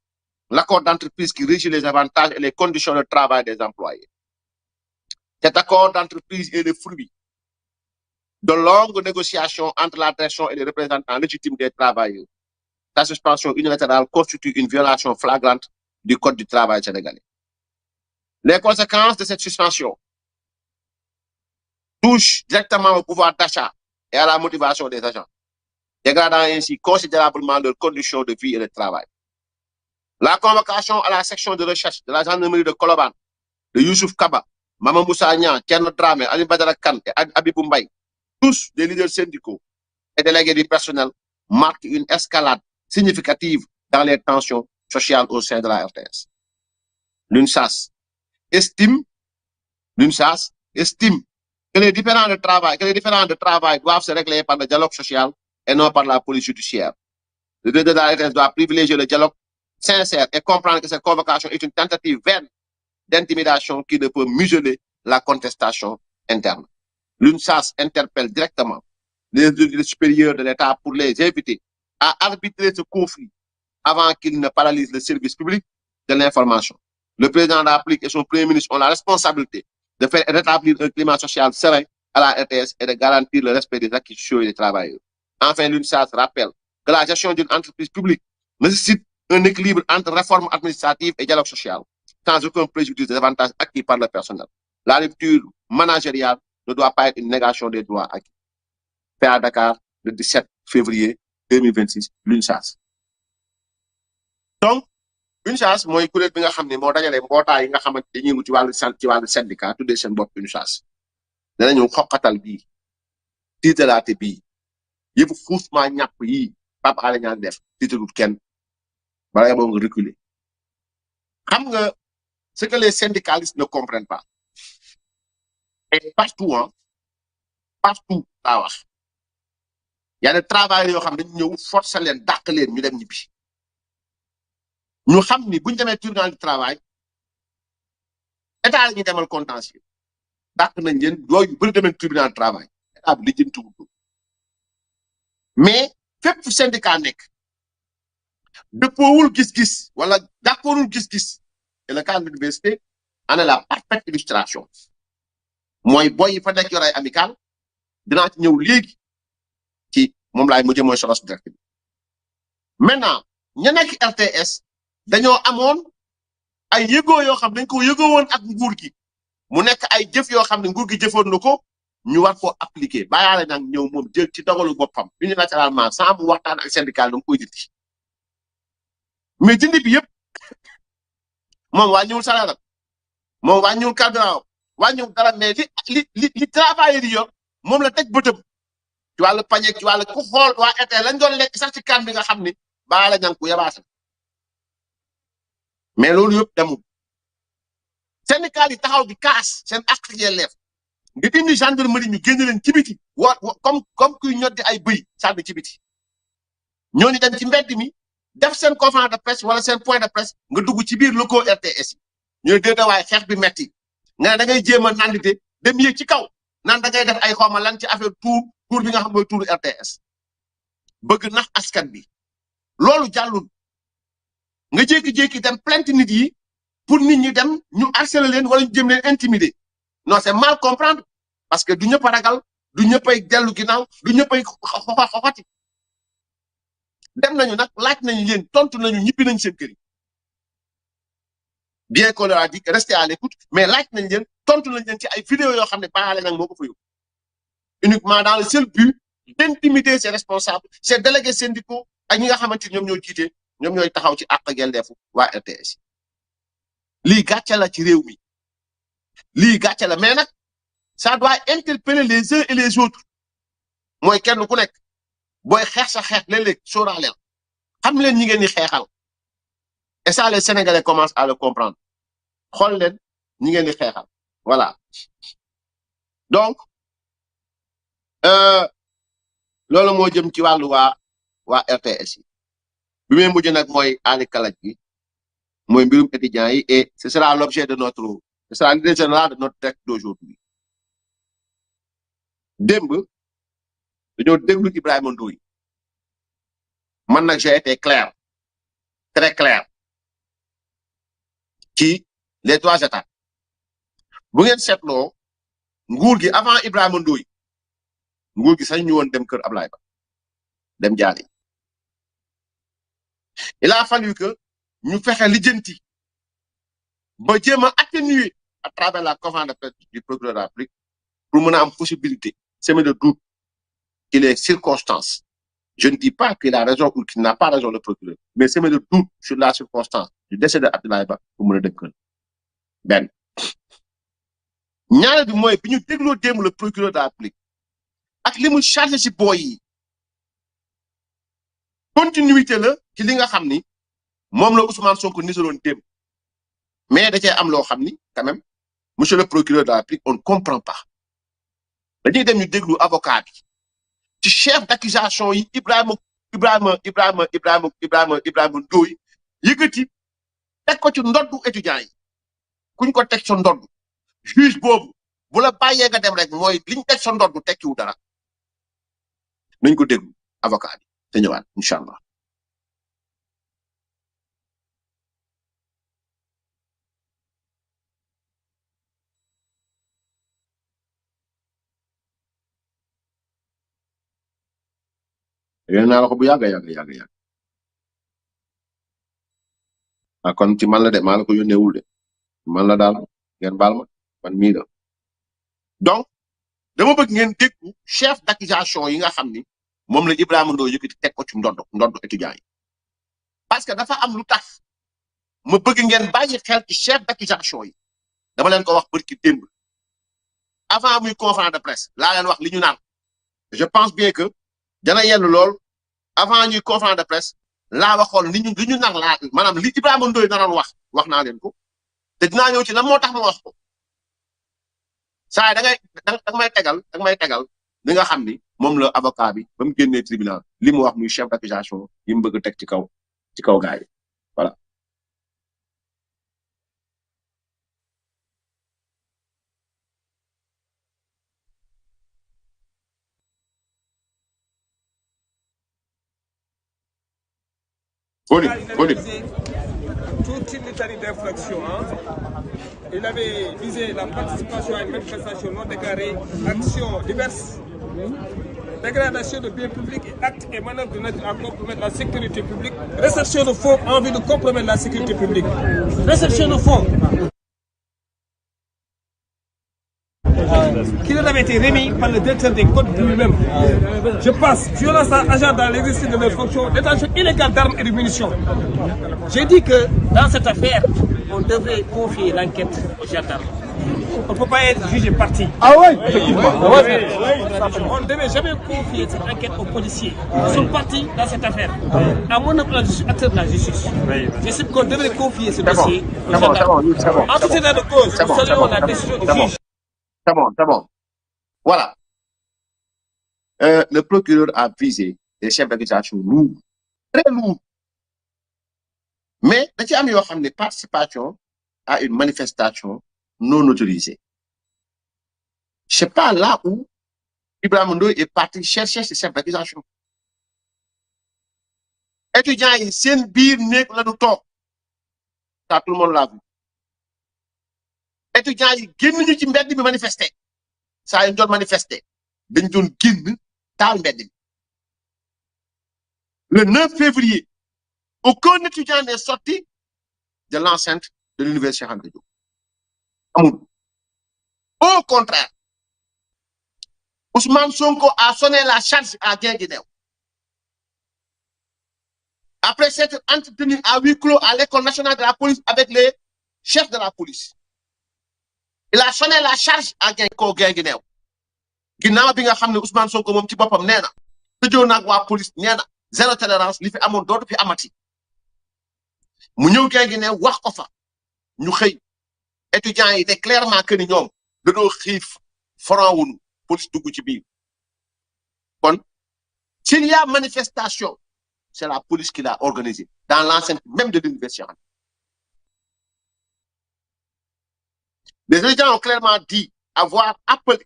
l'accord d'entreprise qui régit les avantages et les conditions de travail des employés. Cet accord d'entreprise est le fruit de longues négociations entre la direction et les représentants légitimes des travailleurs. Sa suspension unilatérale constitue une violation flagrante du Code du travail sénégalais. Les conséquences de cette suspension touchent directement au pouvoir d'achat et à la motivation des agents, dégradant ainsi considérablement leurs conditions de vie et de travail. La convocation à la section de recherche de la gendarmerie de Colobane de Youssouf Kaba, Maman Moussa Niang, Thierno Dramé, Ali Badara Kane et Abibou Mbaye, tous des leaders syndicaux et délégués du personnel, marquent une escalade significative dans les tensions sociales au sein de la RTS. L'UNSAS estime que les différends de travail doivent se régler par le dialogue social et non par la police judiciaire. Le directeur de la RTS doit privilégier le dialogue sincère et comprendre que cette convocation est une tentative vaine d'intimidation qui ne peut museler la contestation interne. L'UNSAS interpelle directement les autorités supérieures de l'État pour les inviter à arbitrer ce conflit avant qu'il ne paralyse le service public de l'information. Le président de la République et son premier ministre ont la responsabilité de faire rétablir un climat social serein à la RTS et de garantir le respect des acquis sociaux et des travailleurs. Enfin, l'UNSAS rappelle que la gestion d'une entreprise publique nécessite un équilibre entre réforme administrative et dialogue social, sans aucun préjudice des avantages acquis par le personnel. La rupture managériale ne doit pas être une négation des droits acquis. Fait à Dakar le 17 février 2026, l'UNSAS. Donc, UNSAS mooy kuréel bi nga xam ne moo dajale mbootaay yi nga xamante dañuy yëngu ci wàllu syndicat tuddee seen bopp UNSAS danañu xoqatal bii tiitalaate bii yëpp xuusmaa ñàpp yii Pape Alé Niang def tiitalut kenn bala boo nga reculer xam nga ce que les syndicalistes ne comprennent pas et partout partout laa wax y a des travailleurs yoo xam dañu ñëw forcer leen dàq leen ñu dem ñibbi ñu xam ni buñu demee tribunal du travail état la ñuy demal contentieux dàq nañ leen yooyu bëri demee tribunal du travail état bi lijjantiwul mais fépp fu syndicat nekk dëppoowul gis-gis wala d'accordul gis-gis et le cas de l'université en est la parfaite illustration mooy boy yi fa nekk yor ay amical dinaa ci ñëw léegi ci moom laay mujjee mooy solos direct bi maintenant ña nekk RTS dañoo amoon ay yëgoo yoo xam dañ ko yëgoo woon ak nguur gi mu nekk ay jëf yoo xam ne nguur gi jëfoon na ko ñu war koo appliquer bàyyaale nag ñëw moom jël ci dogalu boppam unilatéralement sans mu waxtaan ak syndicat danga koy dindi mais dindi bi yëpp moom wàññiwul salaire moom wàññiwul carburant wàññiwul dara mais li travailleur yi yor moom la teg bëtëm ci wàllu pañe ci wàllu ku xool waa été lañ doon lekk sax ci kan bi nga xam ni bàyyaale ñang ku yabaasa mais loolu yëpp demul syndicat yi taxaw di kaas seen ak yelleef nga indi gendarmerie ñu génn leen ci biti comme kuy ñoddi ay bëy sànni ci biti ñooñu dem ci mbedd mi def seen conférence de presse wala seen point de presse nga dugg ci biir locaux RTS yi ñu ne déedéet waaye xeex bi metti nga ne da ngay jéem a nandite dem yéeg ci kaw naan da ngay def ay xawma lan ci affaire tour bi nga xam mooy tour RTS bëgg nax askan bi loolu jàllul nga jékki-jékki dem plainte nit yi pour nit ñi dem ñu harceler leen wala ñu jëm leen intimider non c'est mal comprendre parce que du ñëpp a ragal du ñëpp ay dellu ginnaaw du ñëpp ay xoxati dem nañu nag laaj nañu leen tontu nañu ñibbi nañ seen kër yi bien qu'on leur a dit rester à l'écoute mais laaj nañ leen tontu nañ leen ci ay vidéo yoo xam ne baaxale nag moo ko fa yóbbu uniquement dans le seul but d'intimider ses responsables ses délégués syndicaux ak ñi nga xamante ni ñoom ñoo jiite ñoom ñooy taxaw ci àq ak yelleefu waa RTS lii gàcce la ci réew mi lii gàcce la mais nag ça doit interpeller les uns et les autres mooy kenn ku nekk booy xeex sa xeex léeg-léeg sóoraaleel xam leen ñi ngeen di xeexal et ça les Sénégalais commencent à le comprendre xool leen ñi ngeen di xeexal voilà donc loolu moo jëm ci wàllu waa RTS yi bi muy mujj nag mooy Ali Kalaj gi mooy mbirum étudiants yi et ce sera l'objet de ce sera l'idée générale de notre texte d'aujourd'hui démb dañoo déglu Ibrahima Ndoye man nag j'ai été clair très clair ci les 3 étapes bu ngeen seetloo nguur gi avant Ibrahima Ndoye nguur gi sax ñu woon dem kër Ablaye Ba dem jaali il a fallu que ñu fexe lijjanti ba jéem a atténuer à travers la conférence de presse du procureur de la République pour mën a am possibilité semer de doute ci les circonstances je ne dis pas qu'il a raison ou qu'il n'a pas raison le procureur mais semer de doute sur la circonstance du décès de Abdoulaye Ba pour mën a dem kër benn ñaareel bi mooy bi ñu dégloo démb le procureur de la République ak li mu chargé ci booy yi continuité la ci li nga xam ni moom la Ousmane Sonko nisaloon démb mais da cee am loo xam ni quand même monsieur le procureur de la République on ne comprend pas dañuy dem ñu déglu avocat bi ci chef d'accusation yi Ibrahima Ndoye yëkkati teg ko ci ndoddu étudiants yi kuñ ko teg sa ndodd juge boobu bu la bàyyee nga dem rek mooy liñ teg sa ndodd tekkiwu dara nañ ko déglu avocat bi te ñëwaat incha allah. yéen naa la ko bu yàgg ah kon ci man la de maa la ko yónneewul de man la daal ngeen baal ma man mii la donc dama bëgg ngeen déglu chef d'accusation yi nga xam ni moom la Ibrahima Ndoye yëkkati teg ko ci ndodd étudiants yi parce que dafa am lu tax ma bëgg ngeen bàyyi xel ci chef d'accusation yi dama leen ko wax barki démb avant muy conférence de presse laa leen wax li ñu naan je pense bien que dana yenn lool avant ñuy conférence de presse laa waxoon li ñu nar laa maanaam li Ibrahima Ndoye naroon wax naa leen ko te dinaa ñëw ci lan moo tax ma wax ko saa da may tegal li nga xam ni moom la avocat bi ba mu génnee tribunal li mu wax muy chef d'accusation yi mu bëgg a teg ci kaw gars yi voilà. Toute une litanie d'infractions. Il avait visé la participation à une manifestation non déclarée, actions diverses, dégradation de biens publics et actes et manœuvres de nature à compromettre la sécurité publique, réception de fonds en vue de compromettre la sécurité publique, réception de fonds qui leur avait été remis par le directeur des codes lui-même. Je passe, violence à agents dans l'exercice de leurs fonctions, détention illégale d'armes et de munitions. J'ai dit que dans cette affaire, on devrait confier l'enquête aux gendarmes. On ne peut pas être jugé parti. Ah oui, effectivement. On ne devait jamais confier cette enquête aux policiers. Ils sont partis dans cette affaire. À mon avis, acteur de la justice. J'estime qu'on devrait confier ce dossier aux gendarmes. En tout état de cause, nous saluons la décision du juge. C'est bon. Voilà. Le procureur a visé des chefs d'accusation lourds, très lourds. Mais il y a une participation à une manifestation non autorisée. Je ne sais pas là où Ibrahima Ndoye est parti chercher ces chefs d'accusation. Étudiants, c'est une bire nègre là tout le monde l'a vu. Étudiants yi génn ñu ci mbedd bi manifester saa yu doon manifester dañ doon génn taal mbedd bi le 9 février aucun étudiant n'est sorti de l'enceinte de l'université Cheikh Anta Diop amul au contraire Ousmane Sonko a sonné la charge à Guinguinéo après s'être entretenu à huis clos à l'école nationale de la police avec les chefs de la police. Il a sonné la charge à Guinguinéo. Ginnaaw bi nga xam ne Ousmane Sonko moom ci boppam nee na tëjoo naag waa police nee na zéro tolérance li fi amoon dootu fi amati mu ñëw Guinguinéo wax ko fa ñu xëy étudiants yi ne clairement que ni ñoom dañoo xiif franc wuñu police dugg ci biir kon s'il y a manifestation c'est la police qui l'a organisée dans l'enceinte même de l'université. Les étudiants ont clairement dit avoir appelé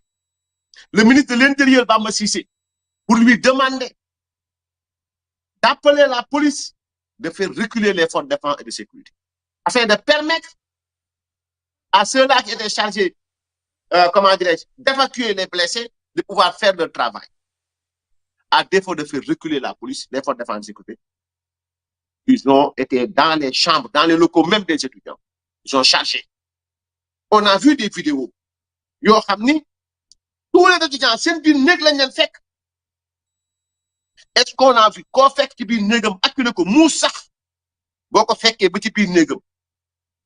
le ministre de l'Intérieur, Bamba Cissé, pour lui demander d'appeler la police de faire reculer les forces de défense et de sécurité, afin de permettre à ceux-là qui étaient chargés, d'évacuer les blessés, de pouvoir faire leur travail. À défaut de faire reculer la police, les forces de défense et de sécurité, ils ont été dans les chambres, dans les locaux même des étudiants. Ils ont chargé. On a vu des vidéos. Yo xamni tous les étudiants sen bir neeg lañ leen fekk. Est-ce qu'on a vu ko fekk ci bir neegam acculé ko mous sax boko fekké ba ci bir neegam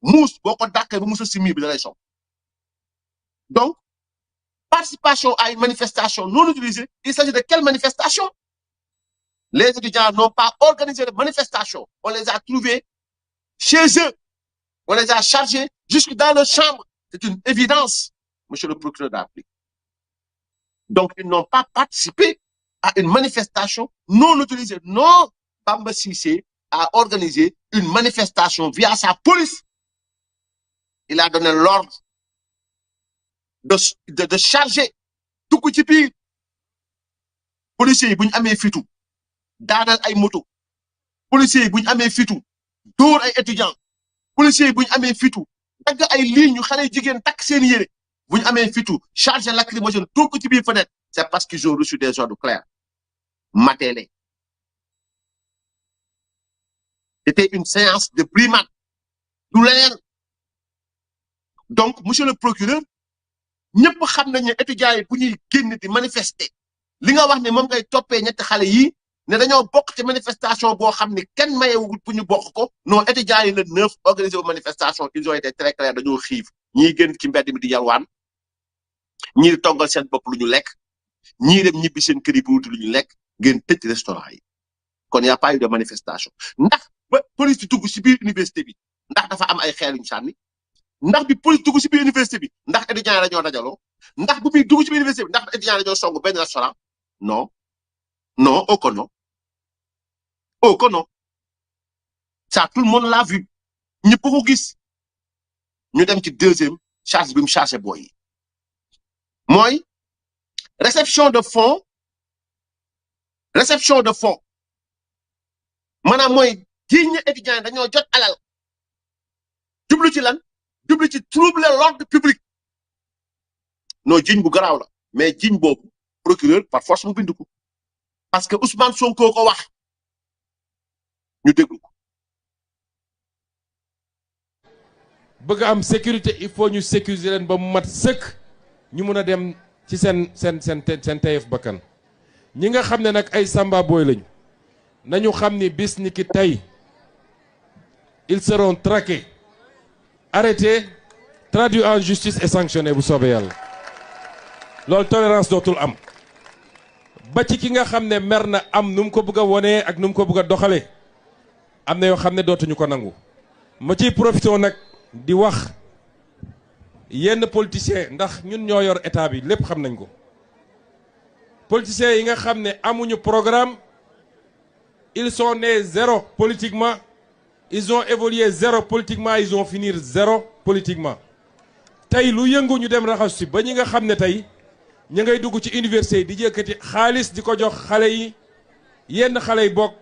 mous boko dakké ba moussa simi bi da lay sox. Donc participation à une manifestation non autorisée, il s'agit de quelle manifestation? Les étudiants n'ont pas organisé de manifestation, on les a trouvés chez eux, on les a chargés jusque dans leur chambre. C'est une évidence, monsieur le procureur de la République. Donc, ils n'ont pas participé à une manifestation non autorisée. Non, Bamba Cissé a organisé une manifestation via sa police. Il a donné l'ordre de charger tout ce qui est policiers, ils ont fitou, daanal ay moto, policiers, ils ont fitou, door ay étudiants, policiers, ils ont fitou, dag ay ligne xalé jigen tak seen yéré buñ amé fitu charger lacrymogène tout ko ci biir fenêtre c'est parce qu'ils ont reçu des ordres clairs matélé. C'était une séance de brimade du leneen. Donc monsieur le procureur ñepp xam nañ né étudiants yi bu ñuy génn di manifester li nga wax né mom ngay topé ñetti xalé yi ne dañoo bokk ci manifestation boo xam ne kenn mayewul pour ñu bokk ko non étudiants yi le 9 organisé manifestation ils ont été très clairs dañoo xiif ñii génn ci mbedd mi di yalwaan ñii di toggal seen bopp lu ñu lekk ñii dem ñibbi seen kër yi bu wuti lu ñu lekk ngeen tëj restaurant yi kon y a pas eu de manifestation ndax ba police di dugg si biir université bi ndax dafa am ay xeer yu ñu sànni ndax bi police dugg si biir université bi ndax étudiants yi dañoo dajaloo ndax bu muy dugg si biir université bi ndax étudiants yi dañoo song benn restaurant non non oh que non oh que non ça tout le monde l'a vu ñëpp ko gis ñu dem ci deuxième charge bi mu chargé booy yi mooy réception de fonds maanaam mooy jiñ ñi étudiants yi dañoo jot alal jublu ci lan jublu ci troubler l'ordre public non jiñ bu garaaw la mais jiñ boobu procureur par force mu bind ko parce que Ousmane Sonko ko wax ñu déglu ko. bëgg am sécurité il faut ñu sécuriser leen ba mu mat sëkk ñu mun a dem ci seen tayef bakkan ñi nga xam ne nag ay samba boy lañu nañu xam ni bis ni ki tey ils seront traqués arrêtés traduits en justice et sanctionnés bu soobee yàlla loolu tolérance dootul am ba ci ki nga xam ne mer na am nu mu ko bëgg a wonee ak nu mu ko bëgg a doxalee am na yoo xam ne dootuñu ko nangu ma ciy profité nag di wax yenn politiciens ndax ñun ñoo yor état bi lépp xam nañ ko politiciens yi nga xam ne amuñu programme ils sont nés zéro politiquement ils ont évolué zéro politiquement ils ont fini zéro politiquement tey lu yëngu ñu dem raxas si ba ñi nga xam ne tey ña ngay dugg ci université yi di jëkkati xaalis di ko jox xale yi yenn xale yi bokk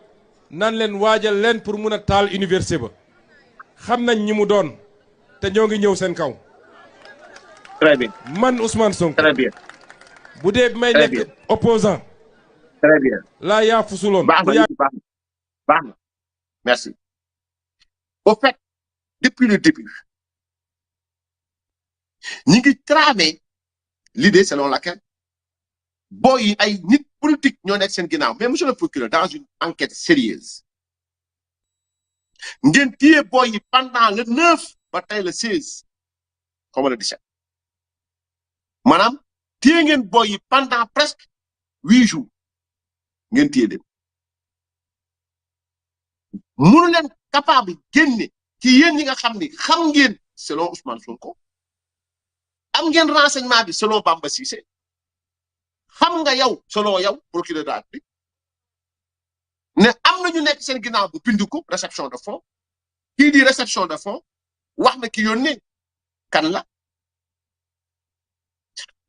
nan leen waajal leen pour mun a taal université ba xam nañ ñi mu doon te ñoo ngi ñëw seen kaw. Très bien. man Ousmane Sonko. Très bien. bu dee may nekk opposant Très bien. laa yaa fusuloon. baax na. Merci. Au fait, depuis le début, ñi ngi tramé l'idée selon laquelle boy yi ay nit politique ñoo nekk seen ginnaaw mais monsieur le procureur dans une enquête sérieuse ngeen téye boy yi pendant le 9 ba tey le 16 comme le 17 maanaam téye ngeen boy yi pendant presque 8 jours ngeen téye dem mënu leen capable génne ci yéen ñi nga xam ni xam ngeen selon Ousmane Sonko am ngeen renseignement bi selon Bamba Cissé xam nga yow selon yow procureur de la République ne am na ñu nekk seen ginnaaw bu bindu ko réception de fonds kii di réception de fonds wax na ki yónnee kan la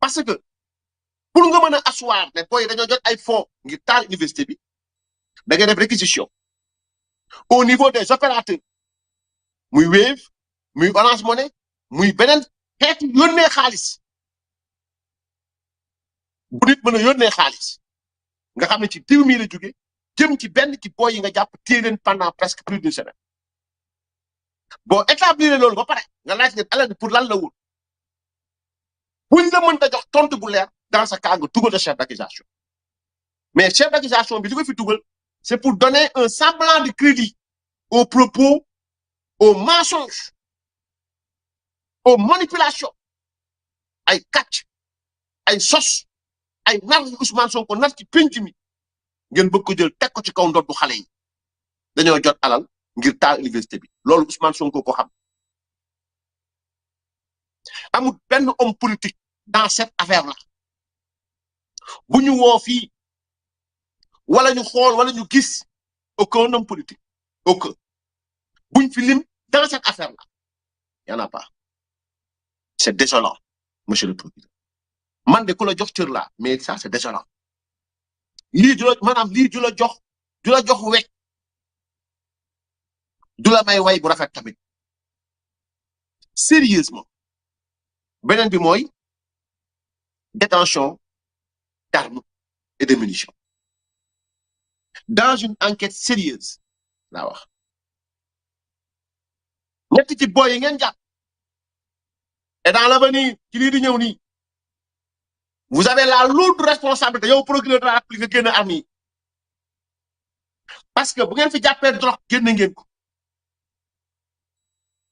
parce que pour nga mën a asseoir ne booy dañoo jot ay fonds ngir taal université bi da ngay def réquisition au niveau des opérateurs muy Wave muy Orange Money muy beneen xeetu yónnee xaalis bu nit mën a yónnee xaalis nga xam ne ci diw mi la jóge jëm ci benn ci boy yi nga jàpp téye leen pendant presque plus d'une semaine boo établir loolu ba pare nga laaj leen alal pour lan la woon buñ la mën ta jox tontu bu leer dans ce cas nga dugal de chef d'accusation mais chef d'accusation bi li ko fi dugal c'est pour donner un semblant de crédit aux propos aux mensonges aux manipulations ay kàcc ay sos ay nar yu Ousmane Sonko nar ci penc mi ngeen bëgg ko jël teg ko ci kaw ndoddu xale yi dañoo jot alal ngir taal université bi loolu Ousmane Sonko ko xam amul benn homme politique dans cette affaire là bu ñu woo fii wala ñu xool wala ñu gis aucun homme politique aucun buñ fi lim dans cette affaire là y en a pas c'est désolant monsieur le procureur man de ku la jox cër la mais ça c'est désolant lii du la maanaam lii du la jox wekk du la may way bu rafet tamit sérieusement beneen bi mooy détention d'armes et de munitions dans une enquête sérieuse laa wax ñetti ci boy yi ngeen jàpp et dans l'avenir ci lii di ñëw nii vous avez la lourde responsabilité yow procureur de la République nga génn armes yi parce que bu ngeen fi jàppee drogue génne ngeen ko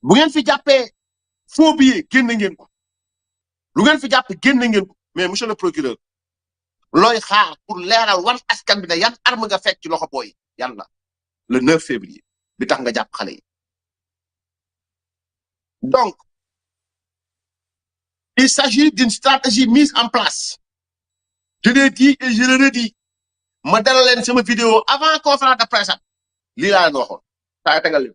bu ngeen fi jàppee faux billet génne ngeen ko lu ngeen fi jàpp génne ngeen ko mais monsieur le procureur looy xaar pour leeral wan askan bi ne yan arme nga fekk ci loxo booy yàlla le 9 février bi tax nga jàpp xale yi donc il s'agit d'une stratégie mise en place je l'ai dit et je le redis ma dalal leen sama vidéo avant conférence de presse lii laa leen waxoon saa tegal leen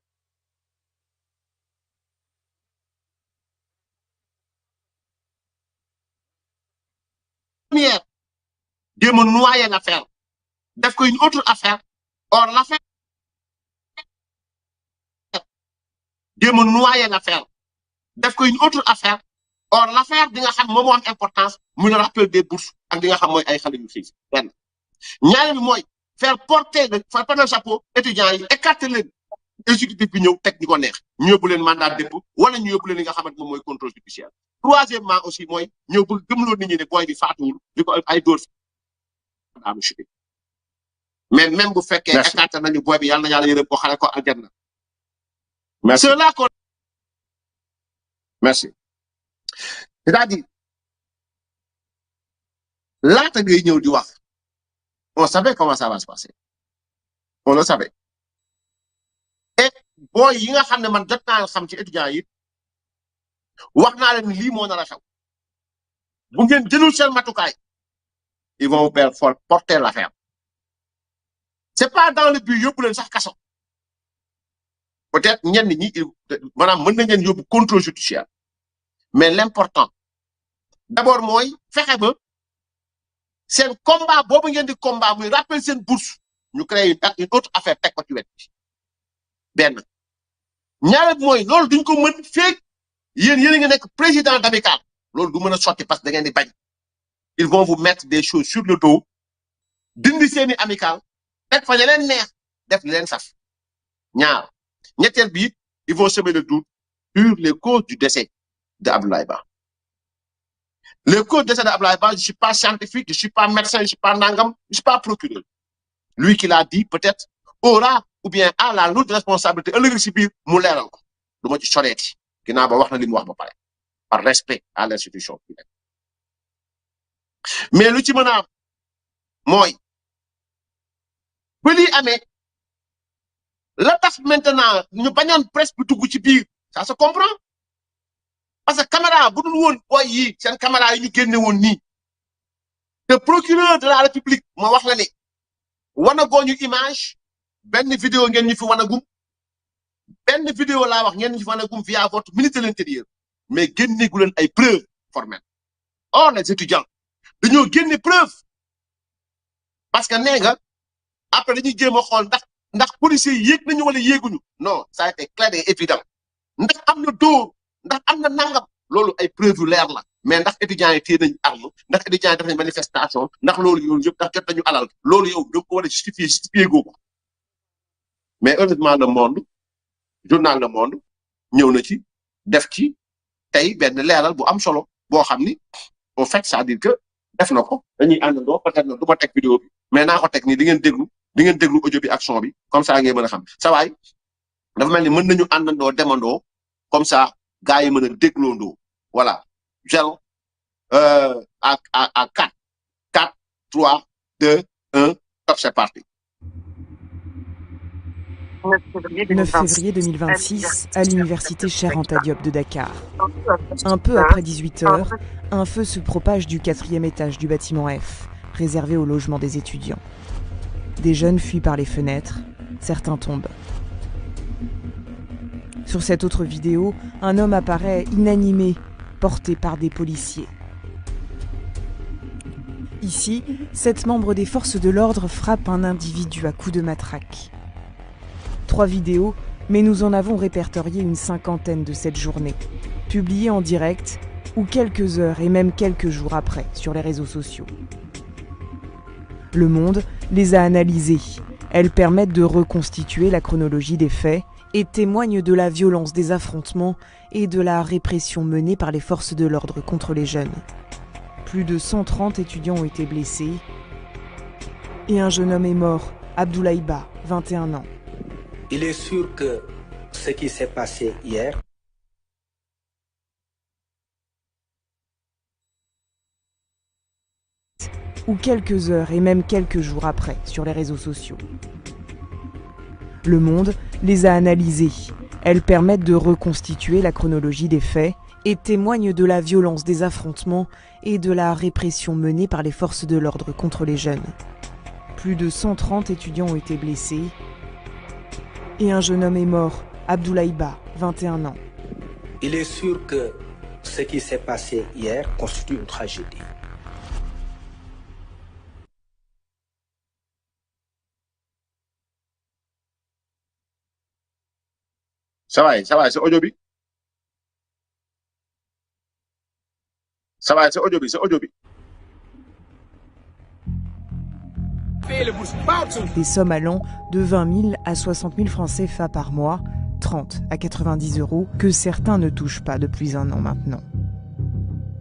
première jéem a noyer l'affaire def ko une autre affaire or l'affaire jéem a noyer l'affaire def ko une autre affaire or l'affaire di nga xam moom moo am importance mu le rappel des bourses ak di nga xam mooy ay xale yu xiif benn ñaareel bi mooy faire porter le chapeau étudiants yi écarter leen exécutif bi ñëw teg ñi ko neex ñu yóbbu leen mandat de dépôt wala ñu yóbbu leen li nga xamante moom mooy contrôle judiciaire troisièmement aussi mooy ñëw bëgg gëmloo nit ñi ne booy bi faatuwul di ko ay dóor daanu chuté mais même bu fekkee écarter nañu booy bi yàlla na yàlla yërëm ko xale ko aljanna merci cela ko merci c'est-à-dire laata ngay ñëw di wax on savait comment ça va se passer on le savait et booy yi nga xam ne man jot naa xam ci étudiants yi wax naa leen lii moo nar a xew bu ngeen jëlul seen matukaay ils vont porter l'affaire c'est pas dans le but yóbbu leen sax kaso peut-être ñenn ñi maanaam mën nañ leen yóbbu contrôle judiciaire mais l'important d'abord mooy fexe ba seen combat boobu ngeen di combat muy rappel seen bourse ñu créer une autre affaire teg ko ci wet bi benn ñaareel mooy loolu duñ ko mën feeg yéen a ngi nekk président d'amicale loolu du mën a sotti parce que da ngeen di bañ ils vont vous mettre des choses sur le dos dindi seeni amicale teg fa leen neex def leen saf ñaar ñetteel bi ils vont semer le doute sur les causes du décès de Abdoulaye Ba. Les causes du décès de Abdoulaye Ba, je suis pas scientifique, je suis pas médecin, je suis pas nangam, je suis pas procureur. Lui qui l'a dit peut-être aura ou bien a la lourde responsabilité ëllëg si biir mu leeral ko du ma ci soreeti ginnaaw ba wax na li mu wax ba pare par respect à l'institution. mais lu ci mën a am mooy ba lii amee la tax maintenant ñu bañoon presse bi dugg ci biir ça se comprend parce que caméra bu dul woon booy yi seen caméra yi ñu génne woon nii te procureur de la république ma wax la ne wanagoo ñu image benn vidéo ngeen ñu fi wanagum benn vidéo laa wax ngeen ñu fi wanagum via votre ministre de l'intérieur mais génneegu leen ay preuves formelles or les étudiants dañoo génne preuve parce que nee nga après dañuy jéem a xool ndax policiers yi yéeg nañu wala yéeguñu non ça a été clair et évident ndax am na dóor ndax am na nangam loolu ay preuve yu leer la mais ndax étudiants yi téye nañu arme ndax étudiants yi def nañu manifestation ndax loolu yow yëpp ndax jot nañu alal loolu yow da ko war a justifier googu mais heureusement le monde journal Le Monde ñëw na ci def ci tey benn leeral bu am solo boo xam ni au fait c'est-à-dire que def na ko dañuy àndandoo peut-être du ma teg vidéo bi mais naa ko teg nii di ngeen déglu audio bi ak son bi comme ça ngeen mën a xam sa waay dafa mel ni mën nañu àndandoo demandoo comme ça gars yi mën a dégloondoo voilà gel à 4 3 2 1 top, c'est parti. 9 février 2026, à l'université Cheikh Anta Diop de Dakar. Un peu après 18h, un feu se propage du 4e étage du bâtiment F, réservé au logement des étudiants. Des jeunes fuient par les fenêtres, certains tombent. Sur cette autre vidéo, un homme apparaît inanimé, porté par des policiers. Ici, 7 membres des forces de l'ordre frappent un individu à coups de matraque. 3 vidéos, mais nous en avons répertorié une 50aine de cette journée, publiées en direct ou quelques heures et même quelques jours après sur les réseaux sociaux. Le Monde les a analysées. Elles permettent de reconstituer la chronologie des faits et témoignent de la violence des affrontements et de la répression menée par les forces de l'ordre contre les jeunes. Plus de 130 étudiants ont été blessés et un jeune homme est mort Abdoulaye Ba, 21 ans. Il est sûr que ce qui s'est passé hier ou quelques heures et même quelques jours après sur les réseaux sociaux. Le Monde les a analysées. Elles permettent de reconstituer la chronologie des faits et témoignent de la violence des affrontements et de la répression menée par les forces de l'ordre contre les jeunes. Plus de 130 étudiants ont été blessés et un jeune homme est mort, Abdoulaye Ba, 21 ans. Il est sûr que ce qui s'est passé hier constitue une tragédie. Ça va, c'est audio bi. Ça va, c'est audio bi, c'est audio bi. Des sommes allant de 20 000 à 60 000 francs CFA par mois, 30 à 90 euros, que certains ne touchent pas depuis un an maintenant.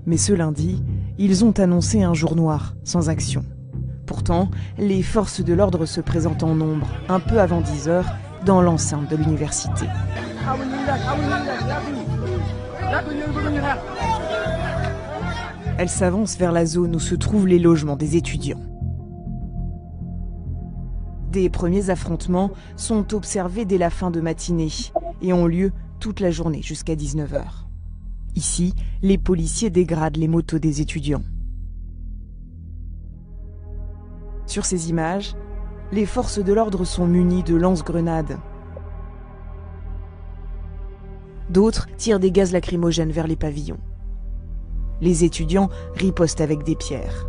Mais ce lundi, ils ont annoncé un jour noir, sans action. Pourtant, les forces de l'ordre se présentent en nombre, un peu avant 10 heures, dans l'enceinte de l'université. Elles s'avancent vers la zone où se trouvent les logements des étudiants. Des premiers affrontements sont observés dès la fin de matinée et ont lieu toute la journée jusqu'à 19 h. Ici, les policiers dégradent les motos des étudiants. Sur ces images, les forces de l'ordre sont munies de lance-grenades. D'autres tirent des gaz lacrymogènes vers les pavillons. Les étudiants ripostent avec des pierres.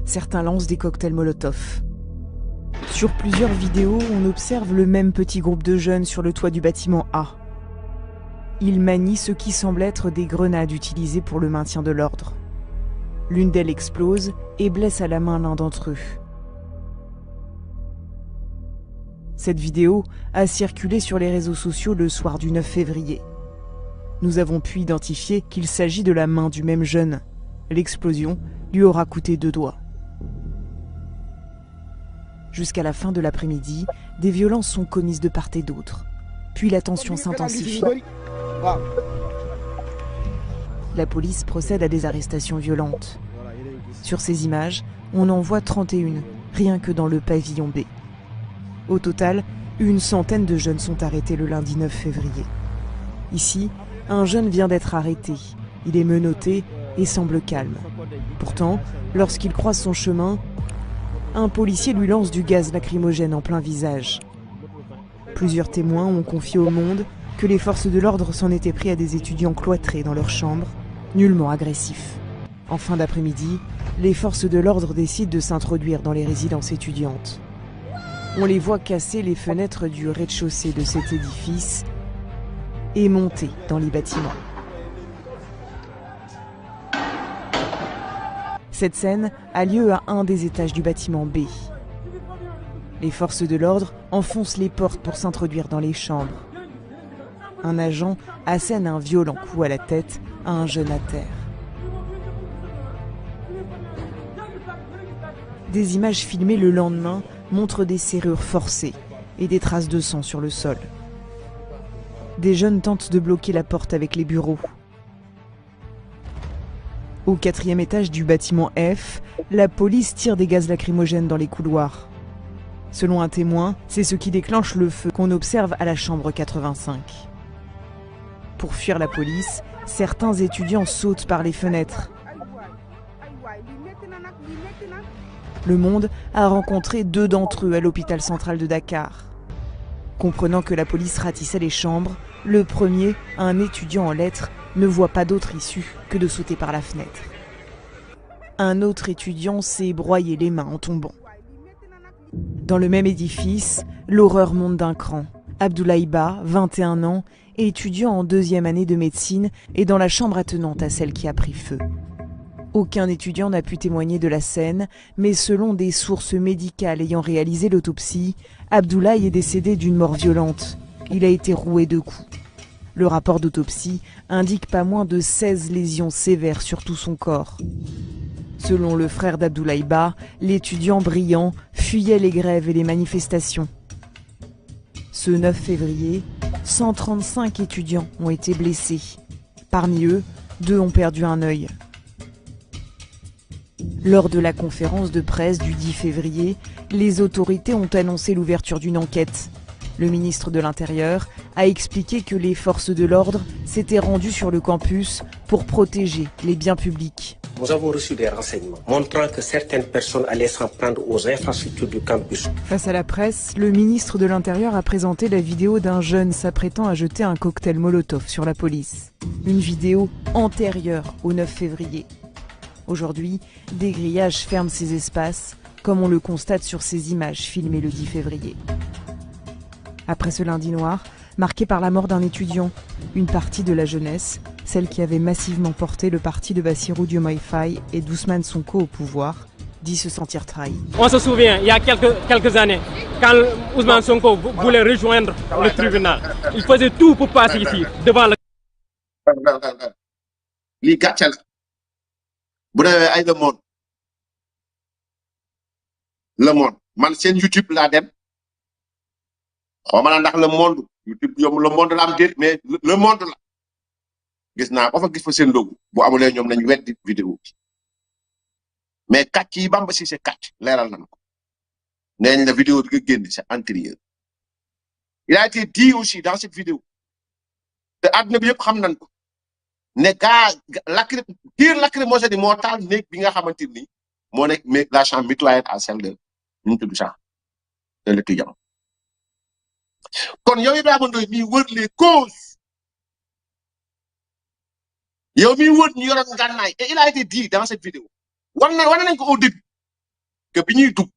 Certains lancent des cocktails Molotov. Sur plusieurs vidéos, on observe le même petit groupe de jeunes sur le toit du bâtiment A. Ils manient ce qui semble être des grenades utilisées pour le maintien de l'ordre. L'une d'elles explose et blesse à la main l'un d'entre eux. Cette vidéo a circulé sur les réseaux sociaux le soir du 9 février. Nous avons pu identifier qu'il s'agit de la main du même jeune. L'explosion lui aura coûté 2 doigts. Jusqu'à la fin de l'après-midi, des violences sont commises de part et d'autre. Puis la tension s'intensifie. La police procède à des arrestations violentes. Sur ces images, on en voit 31, rien que dans le pavillon B. Au total, une centaine de jeunes sont arrêtés le lundi 9 février. Ici, un jeune vient d'être arrêté. Il est menotté et semble calme. Pourtant, lorsqu'il croise son chemin, un policier lui lance du gaz lacrymogène en plein visage. Plusieurs témoins ont confié au Monde que les forces de l'ordre s'en étaient pris à des étudiants cloîtrés dans leur chambre, nullement agressifs. En fin d'après-midi, les forces de l'ordre décident de s'introduire dans les résidences étudiantes. On les voit casser les fenêtres du rez-de-chaussée de cet édifice et monter dans les bâtiments. Cette scène a lieu à un des étages du bâtiment B. Les forces de l'ordre enfoncent les portes pour s'introduire dans les chambres. Un agent assène un violent coup à la tête à un jeune à terre. Des images filmées le lendemain montrent des serrures forcées et des traces de sang sur le sol. Des jeunes tentent de bloquer la porte avec les bureaux. Au 4e étage du bâtiment F, la police tire des gaz lacrymogènes dans les couloirs. Selon un témoin, c'est ce qui déclenche le feu qu'on observe à la chambre 85. Pour fuir la police, certains étudiants sautent par les fenêtres. Le Monde a rencontré 2 d'entre eux à l'hôpital central de Dakar. Comprenant que la police ratissait les chambres, le premier, un étudiant en lettres, ne voit pas d'autre issue que de sauter par la fenêtre. Un autre étudiant s'est broyé les mains en tombant. Dans le même édifice, l'horreur monte d'un cran. Abdoulaye Ba, 21 ans, étudiant en 2e année de médecine, est dans la chambre attenante à celle qui a pris feu. Aucun étudiant n'a pu témoigner de la scène, mais selon des sources médicales ayant réalisé l'autopsie, Abdoulaye est décédé d'une mort violente. Il a été roué de coups. Le rapport d'autopsie indique pas moins de 16 lésions sévères sur tout son corps. Selon le frère d'Abdoulaye Ba, l'étudiant brillant fuyait les grèves et les manifestations. Ce 9 février, 135 étudiants ont été blessés. Parmi eux, 2 ont perdu un œil. Lors de la conférence de presse du 10 février, les autorités ont annoncé l'ouverture d'une enquête. Le ministre de l'Intérieur a expliqué que les forces de l'ordre s'étaient rendues sur le campus pour protéger les biens publics. Nous avons reçu des renseignements montrant que certaines personnes allaient s'en prendre aux infrastructures du campus. Face à la presse, le ministre de l'Intérieur a présenté la vidéo d'un jeune s'apprêtant à jeter un cocktail Molotov sur la police. Une vidéo antérieure au 9 février. Aujourd'hui, des grillages ferment ces espaces, comme on le constate sur ces images filmées le 10 février. Après ce lundi noir, marqué par la mort d'un étudiant, une partie de la jeunesse, celle qui avait massivement porté le parti de Bassirou Diomaye Faye et d'Ousmane Sonko au pouvoir, dit se sentir trahi. On se souvient, il y a quelques années, quand Ousmane Sonko voulait rejoindre le tribunal, il faisait tout pour passer ici, devant le... lii gàcce la bu demee ay le monde man seen YouTube laa dem xawma la ndax le monde YouTube yom le monde la am déet mais le monde la gis naa ko fa gis fa seen logo bu amulee ñoom nañ weddi vidéo bi mais kàcc yi Bamba Cissé kàcc leeral nañ ko neñ la vidéo bi nga génn c'est antérieur. Il a été dit aussi dans cette vidéo te àdduna bi yëpp xam nañ ko ne gars tir lacrymogène moo taal néeg bi nga xamante ni moo nekk mais la chambre mitoyenne à celle de ñu tudd sax de l'étudiant. Kon yow Ibrahima Ndoye mi wër les causes yow mi wër ñu yoroon ngànnaay et il a été dit dans cette vidéo wane nañ ko au début que bi ñuy dugg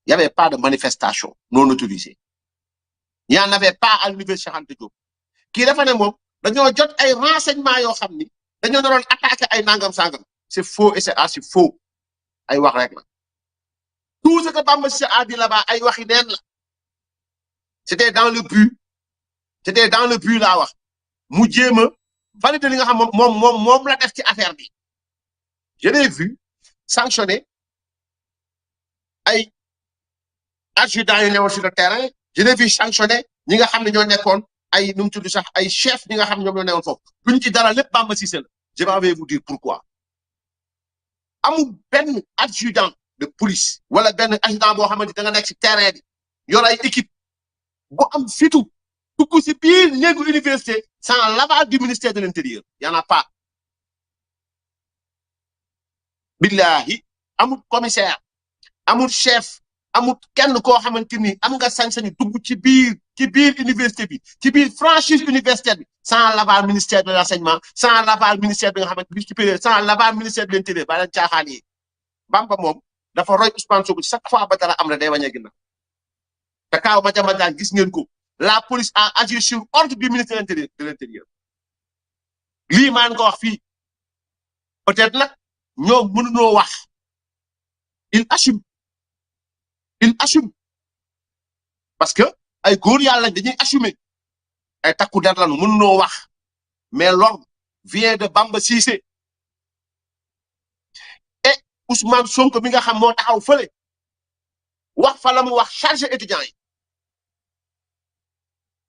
y avait pas de manifestation non autorisée. Il n'y en avait pas à l'université Cheikh Anta Diop kii dafa ne moom dañoo jot ay renseignements yoo xam ni dañoo doon attaquer ay nangam sangam c'est faux et c'est archi faux ay wax rek la tout ce que Bamba Cissé a dit là-bas ay waxi neen la c'était dans le but laa wax mu jéem a valider li nga xam moom la def ci affaire bi. Je l'ai vu sanctionner ay adjudants yu newoon sur le terrain. Je l'ai vu sanctionner ñi nga xam ne ñoo nekkoon ay nu mu tudd sax ay chef ñi nga xam ne ñoom ñoo newoon foofu duñ ci dara lépp Bamba Cissé la. Je vais vous dire pourquoi. Amul benn adjudant de police wala benn adjudant boo xamante da nga nekk ci terrain bi yor ay équipe bu am fitu dugg ci biir néegu université sans l'aval du ministère de l'Intérieur. Y en a pas. Billahi amul commissaire amul chef. amul kenn koo xamante ni am nga sañ-sañu dugg ci biir université bi ci biir franchise universitaire bi sans l'aval ministère de l'enseignement sans l'aval ministère bi nga xamante bi supérieur sans l'aval ministère de l'intérieur ba leen caaxaan yi Bamba moom dafa roy Ousmane Sonko ci chaque fois ba dara am na day wàññee ginnaaw te kaaw ma jamadaan gis ngeen ko la police a agi sur ordre du ministère de l'intérieur lii maa ngi ko wax fii peut-être nag ñoom mënunoo wax il assume parce que ay góor yàlla dañuy assumer ay takku der lañu mënunoo wax mais l'ordre vient de Bamba Cissé et Ousmane Sonko mi nga xam moo taxaw fële wax fa la mu wax chargé étudiants yi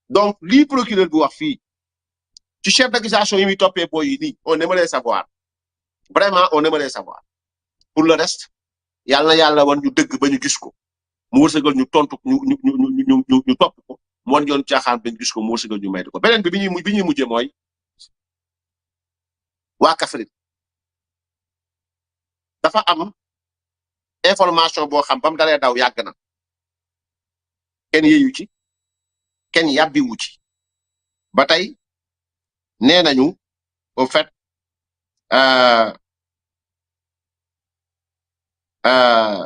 donc lii procureur bi wax fii ci chef d'accusation yi muy toppee booy yi nii on aimerait savoir vraiment on aimerait savoir pour le reste yàlla wan ñu dëgg ba ñu gis ko mu wërsëgal ñu tontu ñu topp ko mu wan yoon caaxaan ba ñu gis ko mu wërsëgal ñu may ko beneen bi bi ñuy mujjee mooy waa Kaffrine dafa am information boo xam ba mu dalee daw yàgg na kenn yeeyu ci kenn yàbbiwu ci ba tey nee nañu au fait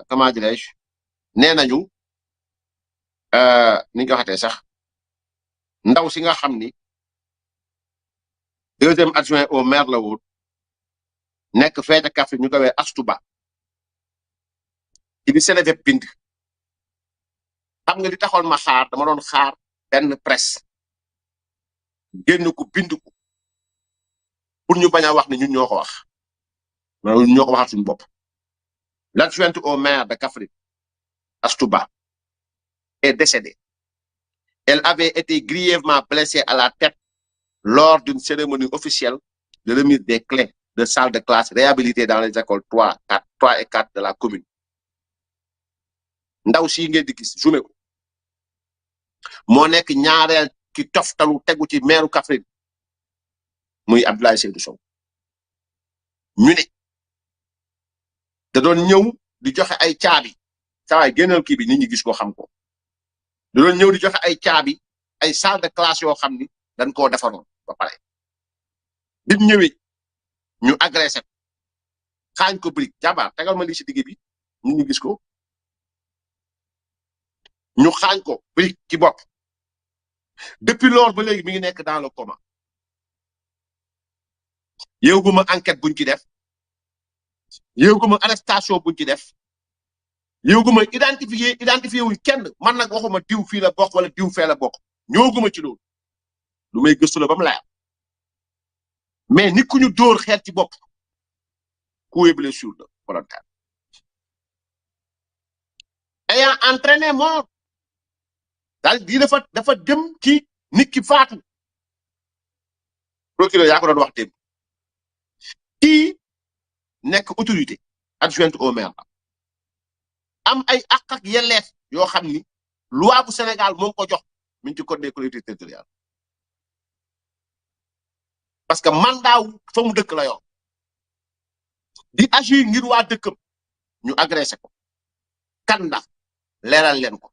comment dirais-je nee nañu ni nga waxatee sax ndaw si nga xam ni deuxième adjoint au maire la woon nekk fee ca Kaffrine ñu ko wee Astuba ci di Seneweb bind xam nga li taxoon ma xaar dama doon xaar benn presse génn ko bind ko pour ñu bañ a wax ne ñun ñoo ko wax ñun ñoo ko waxal suñu bopp L'adjointe au maire de Kaffrine, Astouba, est décédée. Elle avait été grièvement blessée à la tête lors d'une cérémonie officielle de remise des clés de salles de classe réhabilitées dans les écoles 3 et 4 de la commune. ndaw si ngeen di gis jume ko moo nekk ñaareel ki toftalu tegu ci meeru Kaffrine muy Abdoulaye Seydou Sow ñu ne da doon ñëw di joxe ay caabi saa génnal kii bi nit ñi gis ko xam ko da doon ñëw di joxe ay caabi ay salle de classe yoo xam ni dañ koo defaroon ba pare bi mu ñëwee ñu agressé xaañ ko brique jabar tegal ma lii si digg bi nit ñi gis ko ñu xaañ ko brique ci bopp depuis lors ba léegi mi ngi nekk dans le coma yéeguma enquête buñ ci def yéeguma arrestation buñ ci def yéeguma identifié wuñ kenn man nag waxuma diw fii la bokk wala diw fee la bokk ñooguma ci loolu lu may gëstu la ba mu leer mais nit ku ñu dóor xeet ci bopp coup et blessure de volontaire ayant entraîné mort daal di dafa dem ci nit ki faatu procureur yaa ko doon wax démb kii nekk autorité adjointe au maire am ay àq ak yelleef yoo xam ni loi bu Sénégal moo ko jox mi ngi ci code des collectivités territoriales parce que mandat wu fa mu dëkk la yor di agir ngir waa dëkkam ñu agressé ko kan la leeral leen ko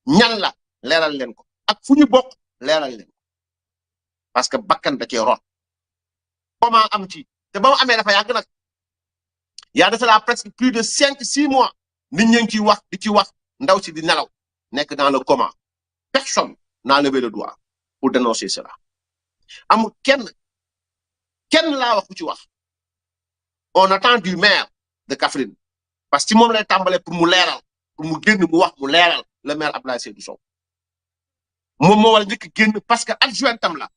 ñan la leeral leen ko ak fu ñu bokk leeral leen ko parce que bakkan da cee rot comment am ci te ba mu amee dafa yàgg nag yaa de cela presque plus de 5-6 mois nit ñi ngi ciy wax di ci wax ndaw si di nelaw nekk dans le coma personne n'a levé le doigt pour dénoncer cela amul kenn laa wax ku ci wax on attend du maire de Kaffrine parce que ci moom lay tàmbale pour mu leeral pour mu génn mu wax mu leeral le maire Abdoulaye Seydou Sow moom moo war a njëkk génn parce que adjointam la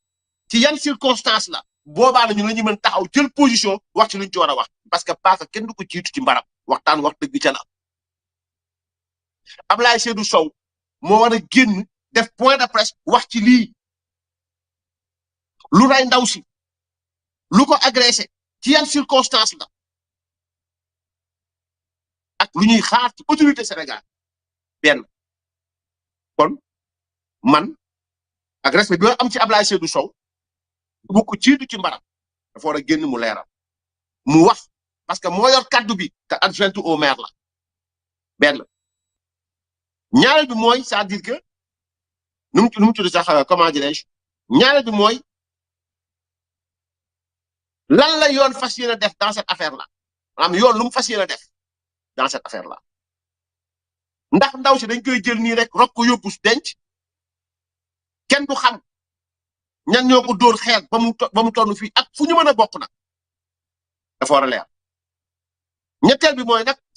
ci yan circonstance la boobaa nañu la ñu mën taxaw jël position wax ci luñ ci war a wax parce que paaka kenn du ko jiitu ci mbaram waxtaan wax dëgg ca la Abdoulaye Seydou Sow moo war a génn def point de presse wax ci lii lu ray ndaw si lu ko agressé ci yan circonstance la ak lu ñuy xaar ci autorité Sénégal benn kon man ak respect bi am ci Abdoulaye Seydou Sow bu ko jiitu ci mbaram dafa war a génn mu leeral mu wax parce que moo yor kaddu bi te adjoint au maire la benn ñaareel bi mooy c'est-à-dire que nu mu tudd sax comment dirais-je ñaareel bi mooy lan la yoon fas yéene def dans cette affaire là maanaam yoon lu mu fas yéene def dans cette affaire là ndax ndaw si dañ koy jël nii rek rok ko yóbbu denc kenn du xam ñan ñoo ko dóor xeer ba mu tonn fii ak fu ñu mën a bokk nag dafa war a leer ñetteel bi mooy nag